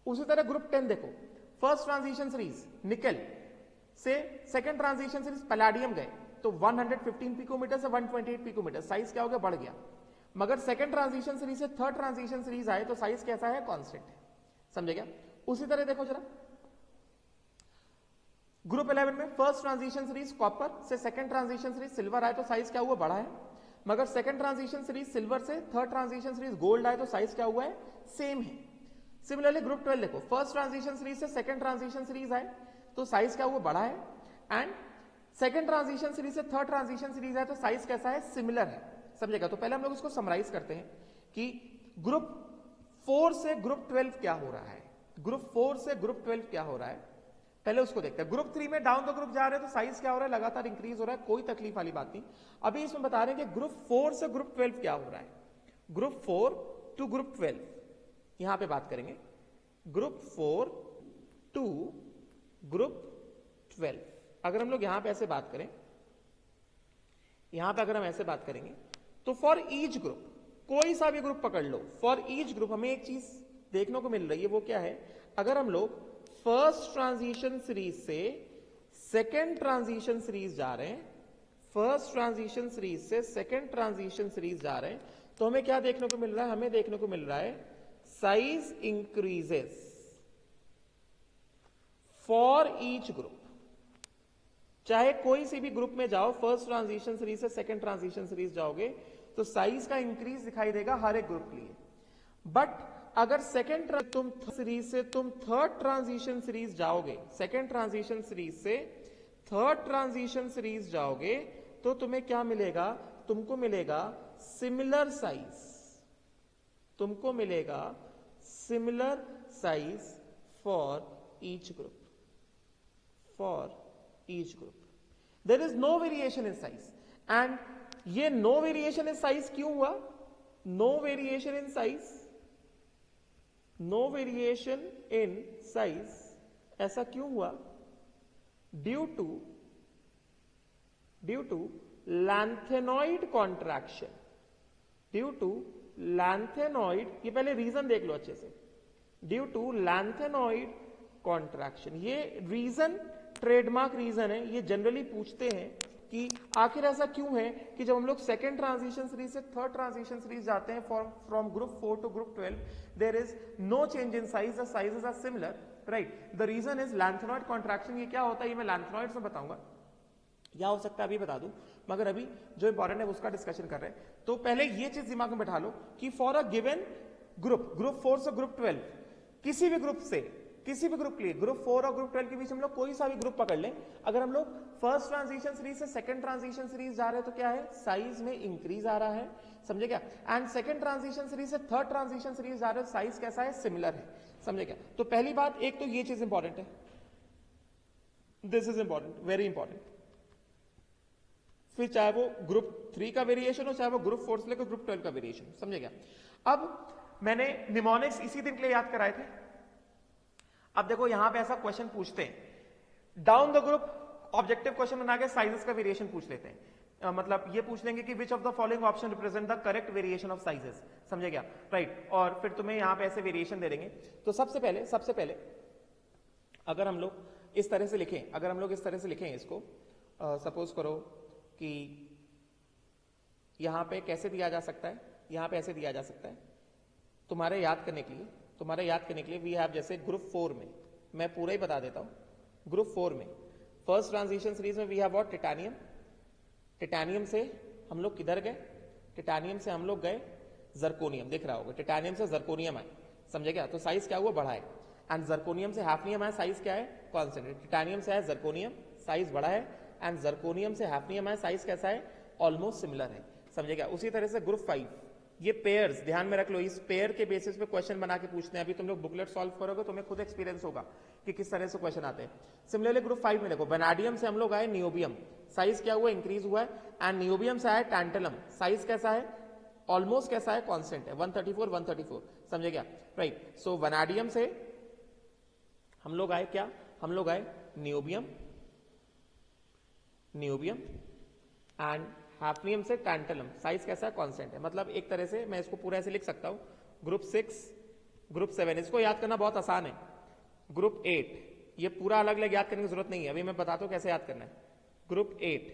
उसी तरह ग्रुप 10 देखो, फर्स्ट ट्रांजिशन सीरीज निकल से सेकेंड ट्रांजिशन सीरीज पैलाडियम गए तो 115 पिकोमीटर से 128 पिकोमीटर, साइज क्या हो गया, बढ़ गया, मगर सेकेंड ट्रांजिशन सीरीज से थर्ड ट्रांजिशन सीरीज आए तो साइज कैसा है, कांस्टेंट है, समझे क्या। उसी तरह देखो जरा, ग्रुप 11 में फर्स्ट ट्रांजिशन सीरीज कॉपर से सेकेंड ट्रांजिशन सीरीज सिल्वर आए तो साइज क्या हुआ, बढ़ा है, मगर सेकेंड ट्रांजिशन सीरीज सिल्वर से थर्ड ट्रांजिशन सीरीज गोल्ड आए तो साइज क्या हुआ है, सेम है। सिमिलरली ग्रुप 12 देखो, फर्स्ट ट्रांजिशन सीरीज से सेकेंड ट्रांजिशन सीरीज आए तो साइज क्या हुआ, बढ़ा है, एंड सेकेंड ट्रांजिशन सीरीज से थर्ड ट्रांजिशन सीरीज आए तो साइज कैसा है, सिमिलर है, समझेगा। तो पहले हम लोग इसको समराइज करते हैं कि ग्रुप 4 से ग्रुप 12 क्या हो रहा है, ग्रुप 4 से ग्रुप 12 क्या हो रहा है, पहले उसको देखते हैं। ग्रुप 3 में डाउन द ग्रुप जा रहे हैं तो साइज क्या हो रहा है, लगातार इंक्रीज हो रहा है, कोई तकलीफ वाली बात नहीं। अभी इसमें बता रहे हैं कि ग्रुप 4 से ग्रुप 12 क्या हो रहा है, ग्रुप 4 टू ग्रुप 12, यहां पे बात करेंगे ग्रुप 4 टू ग्रुप 12। अगर हम लोग यहां पे ऐसे बात करें, यहां पे अगर हम ऐसे बात करेंगे तो फॉर ईच ग्रुप, कोई सा भी ग्रुप पकड़ लो, फॉर ईच ग्रुप हमें एक चीज देखने को मिल रही है, वो क्या है, अगर हम लोग फर्स्ट ट्रांजिशन सीरीज से सेकेंड ट्रांजिशन सीरीज जा रहे हैं, फर्स्ट ट्रांजिशन सीरीज से सेकेंड ट्रांजिशन सीरीज जा रहे हैं तो हमें क्या देखने को मिल रहा है, हमें देखने को मिल रहा है size increases, for each group, चाहे कोई सी भी ग्रुप में जाओ, फर्स्ट ट्रांजिशन सीरीज से सेकंड ट्रांजिशन सीरीज जाओगे तो साइज का इंक्रीज दिखाई देगा हर एक ग्रुप के लिए। बट अगर सेकंड सीरीज से तुम थर्ड ट्रांजिशन सीरीज जाओगे, सेकंड ट्रांजिशन सीरीज से थर्ड ट्रांजिशन सीरीज जाओगे तो तुम्हें क्या मिलेगा? तुमको मिलेगा सिमिलर साइज, तुमको मिलेगा similar size for each group, for each group there is no variation in size. And ये नो वेरिएशन इन साइज क्यों हुआ? No variation in size, no variation in size ऐसा क्यों हुआ? Due to lanthanoid contraction, due to lanthanoid, ये पहले reason देख लो अच्छे से, ड्यू टू लैंथेनॉइड कॉन्ट्रैक्शन। ये रीजन ट्रेडमार्क रीजन है, ये जनरली पूछते हैं कि आखिर ऐसा क्यों है कि जब हम लोग सेकेंड ट्रांजिशन सीरीज से थर्ड ट्रांजिशन सीरीज जाते हैं from group 4 to group 12 there is no change in size, the sizes are similar, right? The reason is lanthanoid contraction. ये क्या होता है ये मैं लैंथेनॉइड्स में बताऊंगा, क्या हो सकता है अभी बता दूं, मगर अभी जो इंपॉर्टेंट है उसका डिस्कशन कर रहे हैं। तो पहले ये चीज दिमाग में बैठा लो कि फॉर अ गिवन ग्रुप 4 से ग्रुप 12, किसी भी ग्रुप से, किसी भी ग्रुप के लिए, ग्रुप 4 और ग्रुप 12 के बीच हम लोग कोई सा भी ग्रुप पकड़ लें, अगर हम लोग फर्स्ट ट्रांजिशन सीरीज से सेकंड ट्रांजिशन सीरीज जा रहे हैं तो क्या है? साइज में इंक्रीज आ रहा है, समझे क्या? एंड सेकंड ट्रांजिशन सीरीज से थर्ड ट्रांजिशन सीरीज जा रहे हो, साइज कैसा है? सिमिलर है, समझे क्या? तो पहली बात, एक तो ये चीज इंपॉर्टेंट है, this is important, very important. फिर चाहे वो ग्रुप 3 का वेरिएशन हो, चाहे वो ग्रुप 4 से लेकर ग्रुप 12 का वेरिएशन, समझे क्या? अब मैंने निमोनिक्स इसी दिन के लिए याद कराए थे। अब देखो यहां पे ऐसा क्वेश्चन पूछते हैं, down the group objective question बना के साइजेस का वेरिएशन पूछ लेते हैं। मतलब ये पूछ लेंगे कि विच of the following option represent the correct variation of sizes, समझे क्या? राइट। और फिर तुम्हें यहां पे ऐसे वेरिएशन दे देंगे। तो सबसे पहले अगर हम लोग इस तरह से लिखें, अगर हम लोग इस तरह से लिखें इसको, सपोज करो कि यहां पे कैसे दिया जा सकता है, यहां पे ऐसे दिया जा सकता है। तुम्हारे याद करने के लिए वी हैव, जैसे ग्रुप 4 में, मैं पूरा ही बता देता हूं। ग्रुप 4 में फर्स्ट ट्रांजिशन सीरीज में we have what? Titanium. Titanium से हम लोग किधर गए? टिटानियम से हम लोग गए जर्कोनियम, दिख रहा होगा, टिटानियम से जर्कोनियम आए, समझे क्या? तो साइज क्या हुआ? बढ़ा है। एंड जर्कोनियम से हैफनियम आया, साइज क्या है? कांस्टेंट है। टिटानियम से आया जर्कोनियम, साइज बढ़ा है। एंड जर्कोनियम से हैफनियम आया, साइज कैसा है? ऑलमोस्ट सिमिलर है, समझे क्या? उसी तरह से ग्रुप 5, ये पेयर्स ध्यान में रख लो, इस पेयर के बेसिस पे क्वेश्चन बना के पूछते हैं। अभी तुम लोग बुकलेट सॉल्व करोगे, तुम्हें खुद एक्सपीरियंस होगा कि किस तरह से क्वेश्चन आते हैं। सिमिलरली ग्रुप 5 में देखो, वैनाडियम से हम लोग आए नियोबियम, साइज क्या हुआ? इंक्रीज हुआ है। एंड नियोबियम से आया टैंटलम, साइज कैसा है? ऑलमोस्ट कैसा है? कांस्टेंट है, 134, समझे क्या? राइट। सो वैनाडियम से हम लोग आए क्या? हम लोग आए नियोबियम एंड हैफनियम से टैंटलम, साइज कैसा है? कांस्टेंट है। मतलब एक तरह से मैं इसको पूरा ऐसे लिख सकता हूं, ग्रुप 6, ग्रुप 7, इसको याद करना बहुत आसान है। ग्रुप 8, ये पूरा अलग अलग याद करने की जरूरत नहीं है, अभी मैं बताता हूं कैसे याद करना है। ग्रुप 8,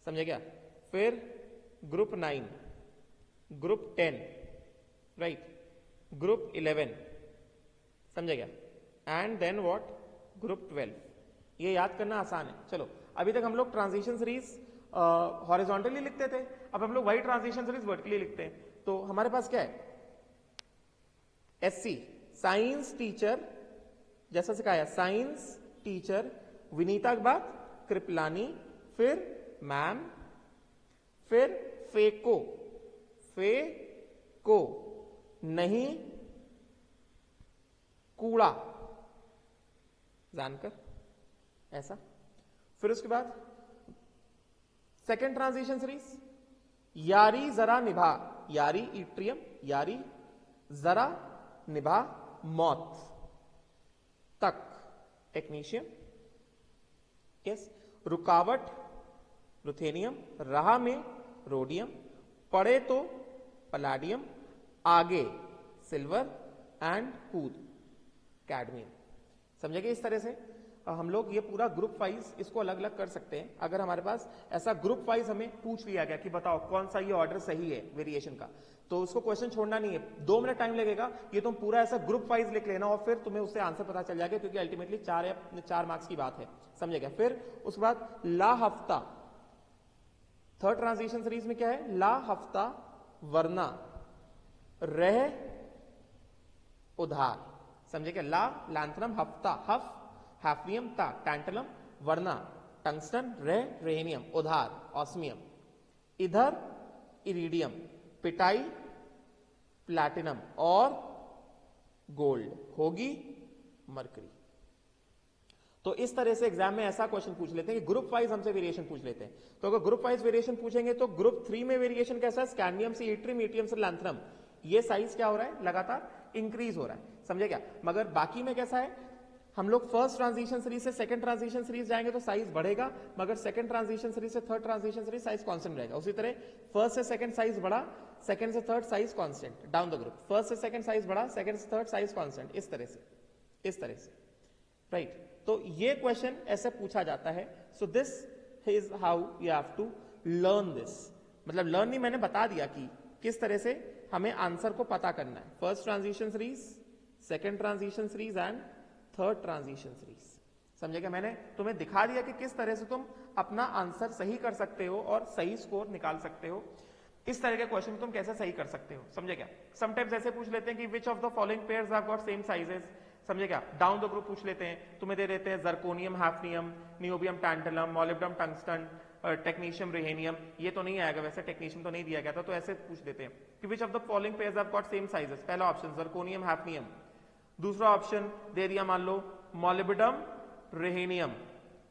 समझे क्या? फिर ग्रुप 9, ग्रुप 10, राइट, ग्रुप 11, समझे क्या? And then what? ग्रुप 12। ये याद करना आसान है। चलो, अभी तक हम लोग ट्रांजिशन सीरीज हॉरिजॉन्टली लिखते थे, अब हम लोग वही ट्रांजिशन सीरीज वर्टिकली लिखते हैं। तो हमारे पास क्या है? एससी, साइंस टीचर, जैसा सिखाया, साइंस टीचर विनीता के बाद कृपलानी, फिर मैम, फिर फेको नहीं कूड़ा, जानकर ऐसा। फिर उसके बाद सेकेंड ट्रांजिशन सीरीज, यारी जरा निभा, यारी इट्रियम, यारी जरा निभा मौत तक, टेक्नीशियम, यस। रुकावट रुथेनियम, राह में रोडियम, पड़े तो पलाडियम, आगे सिल्वर एंड कूद कैडमियम, समझेंगे इस तरह से। हम लोग ये पूरा ग्रुप वाइज इसको अलग अलग कर सकते हैं। अगर हमारे पास ऐसा ग्रुप वाइज हमें पूछ लिया गया कि बताओ कौन सा ये ऑर्डर सही है वेरिएशन का, तो उसको क्वेश्चन छोड़ना नहीं है, 2 मिनट टाइम लगेगा, ये तुम पूरा ऐसा ग्रुप वाइज लिख लेना और फिर तुम्हें उससे आंसर पता चल जाएगा, क्योंकि अल्टीमेटली 4 मार्क्स की बात है, समझेगा। फिर उसके बाद ला हफ्ता, थर्ड ट्रांजिशन सीरीज में क्या है, ला हफ्ता वरना रह उधार, समझेगा। ला लैंथनम, हफ्ता हफ, हैफनियम ता, टैंटलम वरना, टंगस्टन रेनियम, उधार ऑस्मियम, इधर इरिडियम, पिटाई प्लैटिनम और गोल्ड होगी मरकरी। तो इस तरह से एग्जाम में ऐसा क्वेश्चन पूछ लेते हैं कि ग्रुप वाइज हमसे वेरिएशन पूछ लेते हैं। तो अगर ग्रुप वाइज वेरिएशन पूछेंगे तो ग्रुप 3 में वेरिएशन कैसा है, स्कैंडियम से इट्रियम, इट्रियम से लैंथनम, ये साइज क्या हो रहा है, लगातार इंक्रीज हो रहा है, समझे क्या। मगर बाकी में कैसा है, हम लोग फर्स्ट ट्रांजिशन सीरीज से सेकंड ट्रांजिशन सीरीज जाएंगे तो साइज बढ़ेगा, मगर सेकंड ट्रांजिशन सीरीज से third transition series size constant रहेगा। उसी तरह फर्स्ट से सेकंड साइज बढ़ा, सेकंड से third size constant down the group, first से सेकंड साइज बढ़ा, सेकंड से थर्ड साइज कांस्टेंट, इस तरह से राइट। तो ये क्वेश्चन ऐसे पूछा जाता है। So this is how you have to learn this, मतलब लर्न नहीं, मैंने बता दिया कि किस तरह से हमें आंसर को पता करना है। First transition series, second transition series and third transition series, समझेगा। मैंने तुम्हें दिखा दिया कि किस तरह से तुम अपना आंसर सही कर सकते हो और सही स्कोर निकाल सकते हो। इस तरह के क्वेश्चन तुम कैसे सही कर सकते हो, समझे क्या। समटाइम्स ऐसे पूछ लेते हैं कि विच of the following pairs have got same sizes, समझे क्या। डाउन द ग्रुप पूछ लेते हैं, तुम्हें दे देते हैं zirconium hafnium, niobium tantalum, molybdenum tungsten, technetium rhenium, ये तो नहीं आएगा वैसे, टेक्नीशियम तो नहीं दिया गया था, तो ऐसे पूछ देते हैं कि विच of the following pairs have got same sizes. पहला ऑप्शन जर्कोनियम हैफनियम, दूसरा ऑप्शन दे दिया मान लो मॉलिब्डेनम रेहेनियम,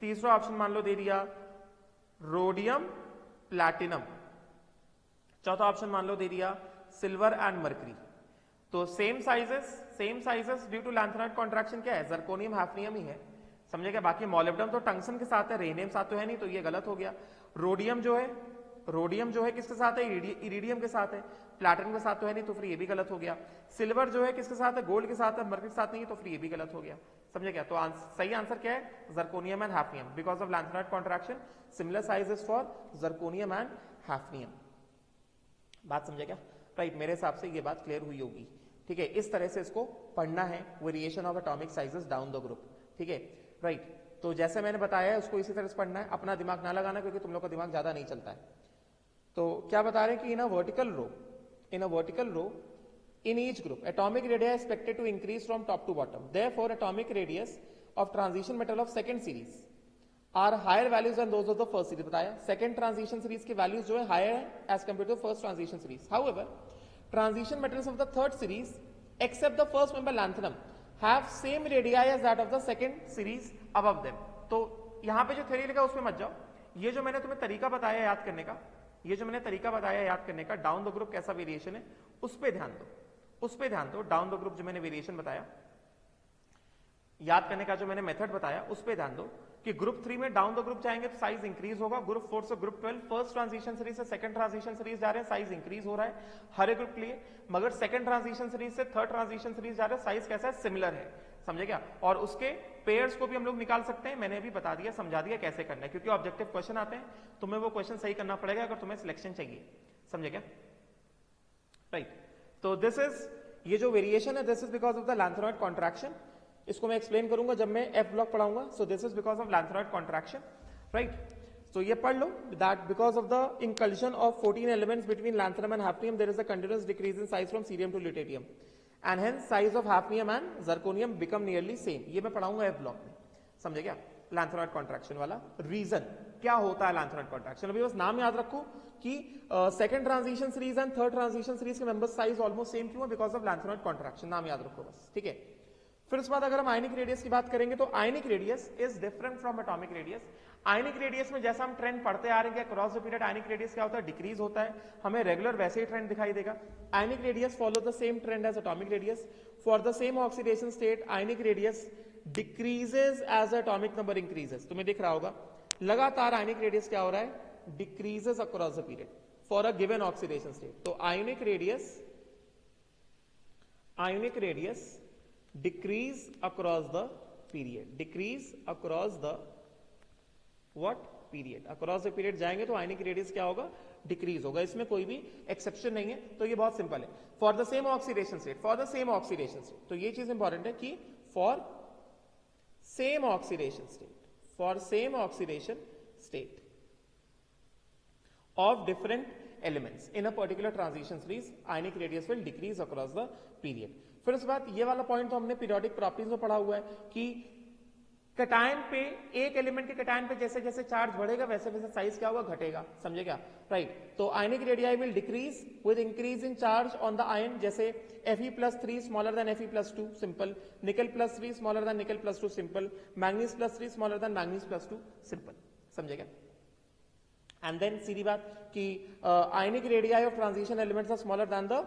तीसरा ऑप्शन मान लो दे दिया रोडियम प्लैटिनम, चौथा ऑप्शन मान लो दे दिया सिल्वर एंड मर्करी। तो same sizes due to lanthanide contraction क्या है, जर्कोनियम हैफनियम ही है, समझेगा। बाकी मॉलिब्डेनम तो टंगस्टन के साथ है, रेनियम साथ तो है नहीं, तो ये गलत हो गया। रोडियम जो है किसके साथ है, इरिडियम के साथ है, प्लैटिनम के साथ तो है नहीं, तो फिर ये भी गलत हो गया। सिल्वर जो है किसके साथ है, गोल्ड के साथ है, मर्करी के साथ नहीं है, तो फिर ये भी गलत हो गया, समझे क्या। तो सही आंसर क्या है, zirconium and hafnium, because of lanthanide contraction similar sizes for zirconium and hafnium. बात समझे क्या, राइट। मेरे हिसाब से ये बात क्लियर हुई होगी, ठीक है। इस तरह से इसको पढ़ना है, variation of atomic sizes down the group, ठीक है, राइट। तो जैसे मैंने बताया है उसको इसी तरह से पढ़ना है, अपना दिमाग ना लगाना, क्योंकि तुम लोग का दिमाग ज्यादा नहीं चलता है। तो क्या बता रहे हैं कि in a vertical row in each group atomic radii is expected to increase from top to bottom, therefore atomic radius of transition metal of second series are higher values than those of the first series। बताया second transition series के values जो है higher है as compared to first transition series। however transition metals of the third series except the first member lanthanum have same radii as that of the second series above them। तो यहां पे जो theory लिखा उसमें मत जाओ, ये जो मैंने तुम्हें तरीका बताया याद करने का, डाउन द ग्रुप कैसा वेरिएशन है उस पे ध्यान दो, डाउन द ग्रुप जो मैंने वेरिएशन बताया, याद करने का जो मैंने मेथड बताया उस पे ध्यान दो कि ग्रुप 3 में डाउन द ग्रुप जाएंगे तो साइज इंक्रीज होगा, ग्रुप 4 से ग्रुप 12 फर्स्ट ट्रांजिशन सीरीज से सेकंड ट्रांजिशन सीरीज जा रहे हैं, साइज इंक्रीज हो रहा है हर एक ग्रुप के लिए, मगर सेकंड ट्रांजिशन सीरीज से थर्ड ट्रांजिशन सीरीज जा रहे हैं, साइज कैसा है, सिमिलर है, समझे क्या। और उसके पेयर्स को भी हम लोग निकाल सकते हैं, मैंने भी बता दिया, समझा दिया कैसे करना है, क्योंकि ऑब्जेक्टिव क्वेश्चन आते हैं, तुम्हें वो क्वेश्चन सही करना पड़ेगा अगर तुम्हें सिलेक्शन चाहिए, समझे क्या, राइट। तो दिस इज, ये जो वेरिएशन है this is because of the lanthanoid contraction, इसको मैं एक्सप्लेन करूंगा जब मैं एफ ब्लॉक पढ़ाऊंगा। So this is because of lanthanoid contraction, right. तो ये पढ़ लो that because of the inclusion of 14 elements between lanthanum and hafnium there is a continuous decrease in size from cerium to lutetium and hence size of hafnium and zirconium become nearly same. ये मैं पढ़ाऊंगा F block में, समझे क्या, lanthanoid contraction वाला reason क्या होता है लैंथेनॉइड कॉन्ट्रैक्शन। अभी बस नाम याद रखो कि second transition series and third transition series के मेंबर साइज ऑलमोस्ट सेम क्यों है, बिकॉज ऑफ लैंथेनॉइड कॉन्ट्रैक्शन, नाम याद रखो बस, ठीक है। फिर उसके बाद अगर हम आयनिक रेडियस की बात करेंगे तो ionic radius is different from atomic radius. Ionic radius में जैसा हम ट्रेंड पढ़ते आ रहे हैं across the period ionic radius क्या होता है, डिक्रीज होता है, हमें रेगुलर वैसे ही ट्रेंड दिखाई देगा। Ionic radius follow the same trend as atomic radius, for the same oxidation state ionic radius decreases as atomic number increases. तुम्हें दिख रहा होगा लगातार आयनिक रेडियस क्या हो रहा है, decreases across the period for a given oxidation state. तो ionic radius decrease across the period, decrease across the what period, across the period जाएंगे तो आयनिक रेडियस क्या होगा, डिक्रीज होगा, इसमें कोई भी एक्सेप्शन नहीं है, तो ये बहुत सिंपल है। For the same oxidation state, for the same oxidation state, तो ये चीज इंपॉर्टेंट है कि for same oxidation state, for same oxidation state of different elements in a particular transition series, ionic radius will decrease across the period। फिर उसके बाद ये वाला पॉइंट तो हमने पीरियोडिक प्रॉपर्टीज में पढ़ा हुआ है कि कैटायन पे, एक एलिमेंट के कैटायन पे जैसे जैसे चार्ज बढ़ेगा वैसे वैसे साइज क्या होगा, घटेगा, समझे क्या, राइट। तो ionic radii will decrease with increase in charge on the ion, जैसे Fe+3 smaller than Fe+2, simple, Nickel+3 smaller than Nickel+2, simple, Manganese+3 smaller than Manganese+2, simple, समझे क्या। एंड देन सीधी बात कि ionic radii of transition elements are smaller than the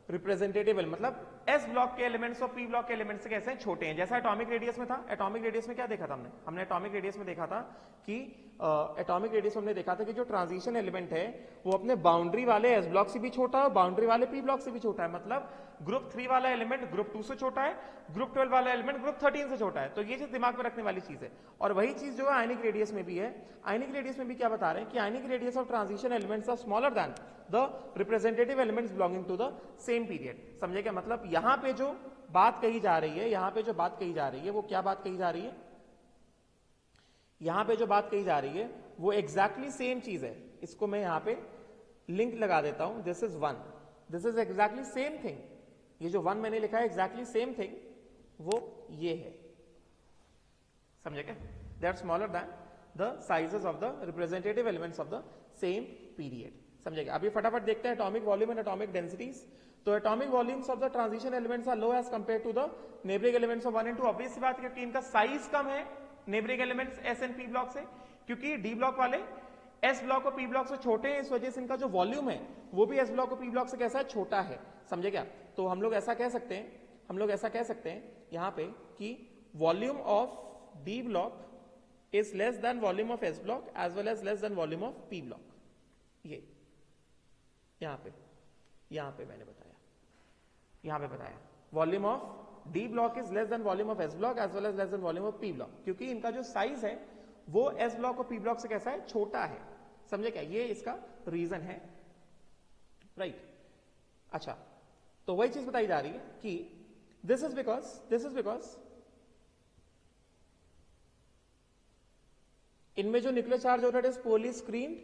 representative element, मतलब S block के elements और P block के elements से कैसे छोटे हैं, जैसा एटॉमिक रेडियस में था। एटॉमिक रेडियस में क्या देखा था हमने एटॉमिक रेडियस में देखा था कि एटॉमिक रेडियस में हमने देखा था कि जो ट्रांजिशन एलिमेंट है वो अपने बाउंड्री वाले एस ब्लॉक से भी छोटा है और बाउंड्री वाले पी ब्लॉक से भी छोटा है, मतलब ग्रुप 3 वाला एलिमेंट ग्रुप 2 से छोटा है, ग्रुप 12 वाला एलिमेंट ग्रुप 13 से छोटा है। तो ये चीज दिमाग में रखने वाली चीज है, और वही चीज जो है आयनिक रेडियस में भी है। आयनिक रेडियस में भी क्या बता रहे हैं कि ionic radius of transition elements are smaller than the representative elements belonging to the same period, समझे क्या। मतलब यहां पे जो बात कही जा रही है, यहां पे जो बात कही जा रही है वो क्या बात कही जा रही है, यहां पे जो बात कही जा रही है वो एग्जैक्टली सेम चीज है। इसको मैं यहां पे लिंक लगा देता हूं, this is one, this is exactly same thing, ये जो वन मैंने लिखा है एग्जैक्टली सेम थिंग वो ये है, समझे क्या, they are smaller than the sizes of the representative elements of the same period, समझेगा। अभी फटाफट देखते हैं atomic volume and atomic densities. तो atomic volumes of the transition elements are low as compare to the neighbouring elements of 1 and 2। Obvious सी बात है क्योंकि इनका साइज कम है neighbouring elements S and P block से, क्योंकि डी ब्लॉक वाले एस ब्लॉक और पी ब्लॉक से छोटे हैं, इस वजह से इनका जो वॉल्यूम है वो भी एस ब्लॉक और पी ब्लॉक से कैसा है, छोटा है, समझे क्या। तो हम लोग ऐसा कह सकते हैं, हम लोग ऐसा कह सकते हैं यहां पे कि volume of D block is less than volume of S block as well as less than volume of P block. ये यहां पे मैंने बताया, यहां पे बताया volume of D block is less than volume of S block as well as less than volume of P block, क्योंकि इनका जो साइज है वो एस ब्लॉक और पी ब्लॉक से कैसा है, छोटा है, समझे क्या। ये इसका रीजन है, राइट। अच्छा, तो वही चीज बताई जा रही है कि दिस इज बिकॉज इनमें जो न्यूक्लियर चार्ज होता है is poorly screened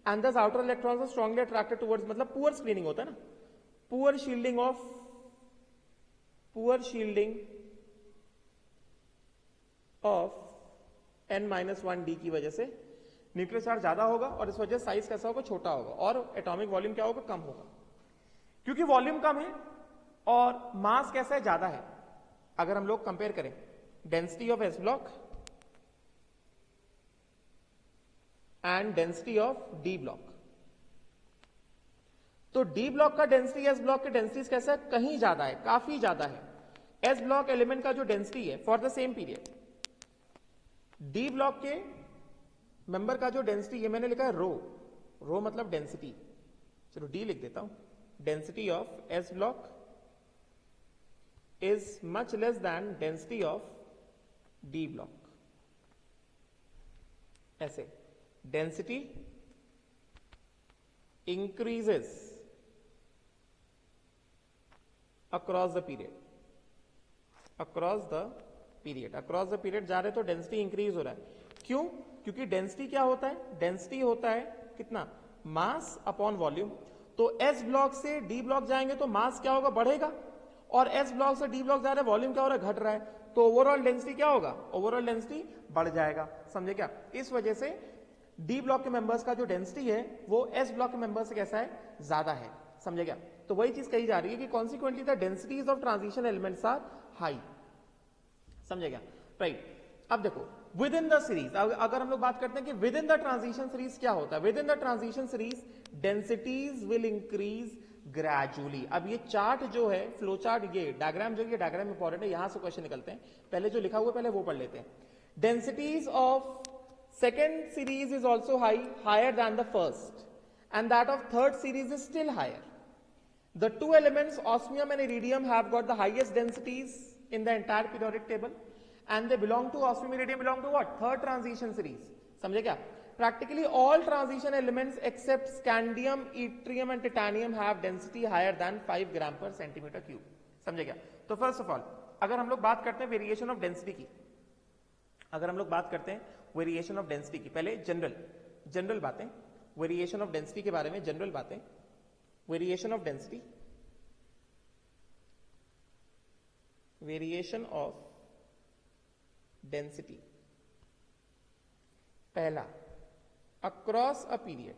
and thus outer electrons are strongly attracted towards, मतलब पुअर स्क्रीनिंग होता है ना, पुअर शील्डिंग ऑफ n-1d की वजह से न्यूक्लियर चार्ज ज्यादा होगा और इस वजह से साइज कैसा होगा, छोटा होगा, और एटॉमिक वॉल्यूम क्या होगा, कम होगा। क्योंकि वॉल्यूम कम है और मास कैसा है, ज्यादा है। अगर हम लोग कंपेयर करें density of S block and density of D block, तो डी ब्लॉक का डेंसिटी एस ब्लॉक के डेंसिटी कैसा है, कहीं ज्यादा है, काफी ज्यादा है। एस ब्लॉक एलिमेंट का जो डेंसिटी है for the same period, D block के मेंबर का जो डेंसिटी, ये मैंने लिखा है रो मतलब डेंसिटी, चलो डी लिख देता हूं, density of S block is much less than density of D block. ऐसे density increases across the period जा रहे तो डेंसिटी इंक्रीज हो रहा है। क्यों? क्योंकि डेंसिटी क्या होता है, डेंसिटी होता है कितना, मास अपॉन वॉल्यूम। तो एस ब्लॉक से डी ब्लॉक जाएंगे तो मास क्या होगा, बढ़ेगा, और एस ब्लॉक से डी ब्लॉक जा रहे हैं वॉल्यूम क्या हो रहा है, घट रहा है, तो ओवरऑल डेंसिटी क्या होगा, ओवरऑल डेंसिटी बढ़ जाएगा, समझे क्या। इस वजह से डी ब्लॉक के मेंबर्स का जो डेंसिटी है वो एस ब्लॉक के मेंबर्स से कैसा है, ज्यादा है, समझे क्या। तो वही चीज कही जा रही है कि consequently the densities of transition elements are high, समझे क्या, राइट। अब देखो विद इन द सीरीज, अगर हम लोग बात करते हैं कि with in the transition series क्या होता है, with in the transition series densities will increase gradually. अब ये चार्ट जो है, फ्लो चार्ट, ये डायग्राम जो, ये डायग्राम इंपॉर्टेंट है, यहां से क्वेश्चन निकलते हैं। पहले जो लिखा हुआ पहले वो पढ़ लेते हैं। Densities of second series is also higher than the first, and that of third series is still higher. The two elements osmium and iridium have got the highest densities in the entire periodic table, and they belong to osmium iridium belong to what? Third transition series. समझे क्या? Practically all transition elements except scandium, yttrium and titanium have density higher than 5 gram per centimeter cube. समझे क्या? तो first of all अगर हम लोग बात करते हैं वेरिएशन ऑफ डेंसिटी की, अगर हम लोग बात करते हैं वेरिएशन ऑफ डेंसिटी की, पहले जनरल बातें, वेरिएशन ऑफ डेंसिटी के बारे में जनरल बातें, variation of density, variation of density, पहला अक्रॉस अ पीरियड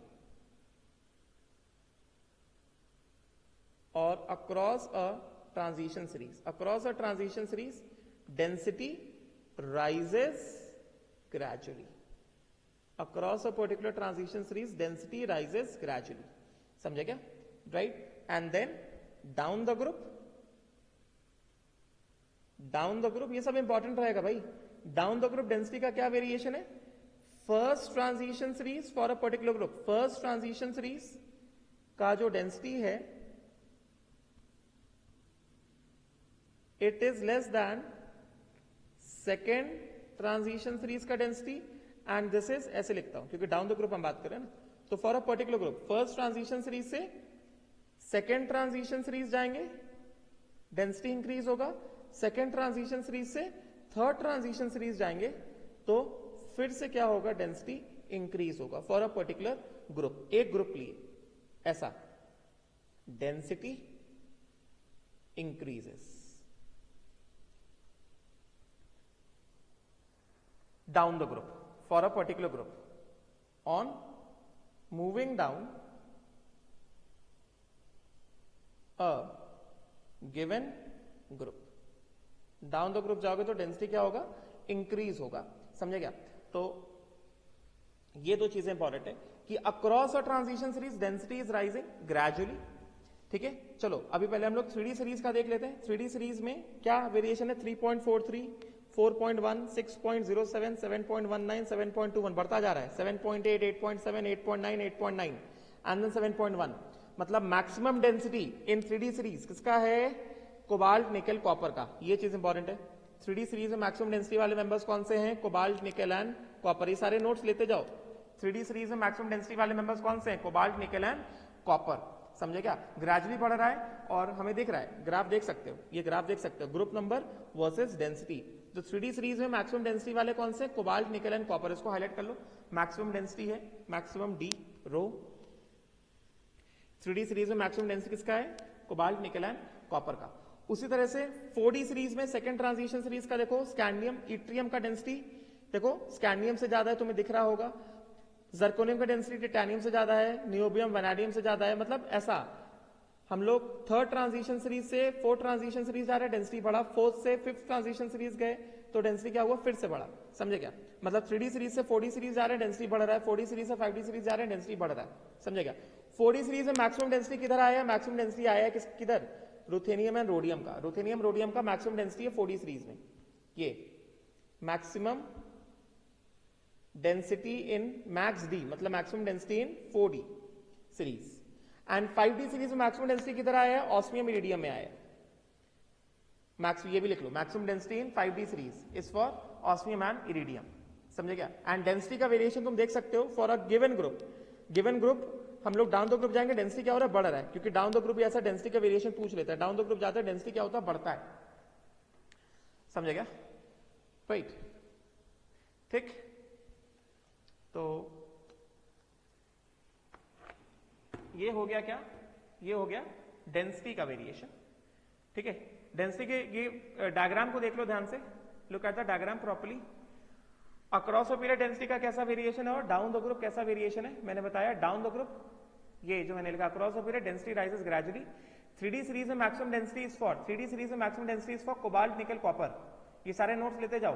और across a transition series. Across a transition series density rises gradually. Across a particular transition series density rises gradually. समझे क्या? Right? And then down the group ये सब important रहेगा भाई. Down the group density का क्या variation है? First transition series for a particular group, first transition series का जो डेंसिटी है it is less then second transition series का डेंसिटी, एंड दिस इज, ऐसे लिखता हूं क्योंकि डाउन द ग्रुप हम बात करें ना, तो for a particular group first transition series से सेकेंड ट्रांजिशन सीरीज जाएंगे, डेंसिटी इंक्रीज होगा, सेकेंड ट्रांजिशन सीरीज से थर्ड ट्रांजिशन सीरीज जाएंगे तो फिर से क्या होगा? डेंसिटी इंक्रीज होगा फॉर अ पर्टिकुलर ग्रुप. एक ग्रुप लिए ऐसा density increases down the group for a particular group. On moving down a given group, down the group जाओगे तो डेंसिटी क्या होगा? इंक्रीज होगा. समझे क्या? तो ये दो चीजें इंपॉर्टेंट है कि across a transition series density is rising gradually. ठीक है, चलो अभी पहले हम लोग 3D सीरीज का देख लेते हैं. 3D सीरीज में क्या वेरिएशन है? 3.43, 4.1, 6.07, 7.19, 7.21 बढ़ता जा रहा है. 7.8, 8.7, 8.9, 8.9 एंड देन 7.1. मतलब मैक्सिमम डेंसिटी इन 3D सीरीज किसका है? कोबाल्ट, निकल, कॉपर का. ये चीज इंपॉर्टेंट है. 3D सीरीज में मैक्सिमम डेंसिटी वाले मेंबर्स कौन से हैं? Cobalt, nickel and copper. ये सारे नोट्स लेते जाओ. 3D सीरीज में मैक्सिमम डेंसिटी वाले मेंबर्स कौन से हैं? Cobalt, nickel and copper. समझे क्या? ग्रेजुअली बढ़ रहा है और हमें दिख रहा है. ग्राफ देख सकते हो, ये ग्राफ देख सकते हो, ग्रुप नंबर वर्सेस डेंसिटी. तो 3D सीरीज में मैक्सिमम डेंसिटी वाले कौन से? Cobalt, nickel and copper. इसको हाईलाइट कर लो. मैक्सिमम डेंसिटी है मैक्सिमम डी रो. 3D सीरीज में मैक्सिमम डेंसिटी किसका है? कोबाल्ट, निकल एंड कॉपर का. उसी तरह से 4D सीरीज में सेकंड ट्रांजिशन सीरीज का देखो, स्कैंडियम, इट्रियम का डेंसिटी देखो स्कैंडियम से ज्यादा है, तुम्हें दिख रहा होगा. जर्कोनियम का डेंसिटी टिटेनियम से ज्यादा है, नियोबियम, वैनाडियम से ज्यादा है. मतलब ऐसा हम लोग थर्ड ट्रांजिशन सीरीज से फोर्थ ट्रांजिशन सीरीज जा रहे हैं, डेंसिटी बढ़ा. फोर्थ से फिफ्थ ट्रांजिशन सीरीज गए तो डेंसिटी क्या हुआ? फिर से बढ़ा. समझे क्या? मतलब 3D सीरीज से 4D सीरीज जा रहे हैं, डेंसिटी बढ़ रहा है. 4D सीरीज से 5D सीरीज जा रहे हैं, डेंसिटी बढ़ रहा है. समझे क्या? 4D सीरीज में मैक्सिमम डेंसिटी किधर आया है? मैक्सिमम डेंसिटी आया है किधर? रुथेनियम एंड रोडियम का. रुथेनियम, रोडियम का मैक्सिमम डेंसिटी है 4D सीरीज में. ये maximum density in max D, मतलब maximum density in 4D series. And 5D series में मैक्सिमम डेंसिटी किधर आया है? ऑस्मियम, इरिडियम में आया है. ये भी लिख लो, maximum density in 5D series is for osmium and iridium. समझे क्या? एंड डेंसिटी का वेरिएशन तुम देख सकते हो for a given group. Given group हम लोग डाउन द ग्रुप जाएंगे, डेंसिटी क्या हो रहा है? बढ़ रहा है. क्योंकि डाउन द ग्रुप ऐसा डेंसिटी का वेरिएशन पूछ लेता है. डाउन द ग्रुप जाता है, डेंसिटी क्या होता है? बढ़ता है. समझे क्या? राइट, ठीक. तो ये हो गया क्या? ये हो गया डेंसिटी का वेरिएशन. ठीक है, डेंसिटी के ये डायग्राम को देख लो ध्यान से. Look at the diagram properly. Across a period density का कैसा वेरिएशन है और डाउन द ग्रुप कैसा वेरिएशन है? मैंने बताया डाउन द ग्रुप, ये जो मैंने लिखा across a period density rises gradually. 3D series में maximum density is for, 3D series में maximum density is for cobalt, nickel, copper. ये सारे नोट्स लेते जाओ,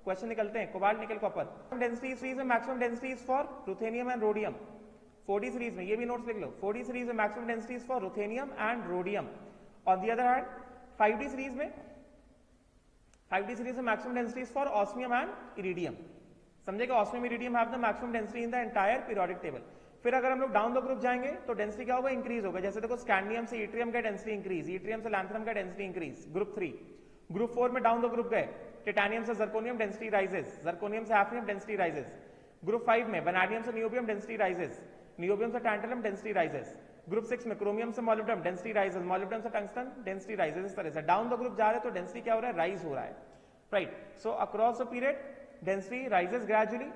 क्वेश्चन निकलते हैं. Cobalt, nickel, copper. Density series में maximum density is for ruthenium and rhodium. 4D series में ये भी नोट्स लिख लो. 4D सीरीज में maximum density is for ruthenium and rhodium. On the other hand 5D series में maximum density is for osmium and iridium. समझेगा? Osmium, iridium have the maximum density in the entire periodic table. फिर अगर हम लोग down the group जाएंगे तो density क्या होगा? इंक्रीज होगा. जैसे देखो स्कैंडियम से इट्रियम का डेंसिटी इंक्रीज, इट्रियम से लैंथनम का डेंसिटी इंक्रीज. ग्रुप 3. ग्रुप 4 में डाउन द ग्रुप गए टिटानियम से जर्कोनियम डेंसिटी राइजेस, जर्कोनियम से हैफनियम डेंसिटी राइजेस। ग्रुप 5 में वैनाडियम से नियोबियम डेंसिटी राइजेस, नियोबियम से टैंटलम डेंसिटी राइजेस। ग्रुप 6 में क्रोमियम से मॉलिब्डेनम डेंसिटी राइजेस, मॉलिब्डेनम से टंगस्टन डेंसिटी राइजेस। इस तरह से डाउन द ग्रुप जा रहे हैं तो डेंसिटी क्या हो रहा है, राइज हो रहा है, right. So across the period density rises gradually,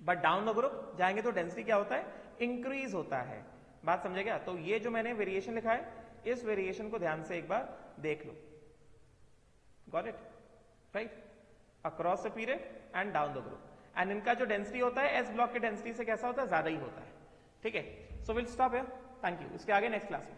but down the group जाएंगे तो डेंसिटी क्या होता है, इंक्रीज होता है। बात समझे क्या? तो ये जो मैंने वेरिएशन लिखा है, इस वेरिएशन को ध्यान से एक बार देख लो। Got it, right? Across the period and down the group, and इनका जो डेंसिटी होता है एस ब्लॉक के डेंसिटी से कैसा होता है, ज्यादा ही होता है, ठीक है। So will stop here, thank you. इसके आगे नेक्स्ट क्लास में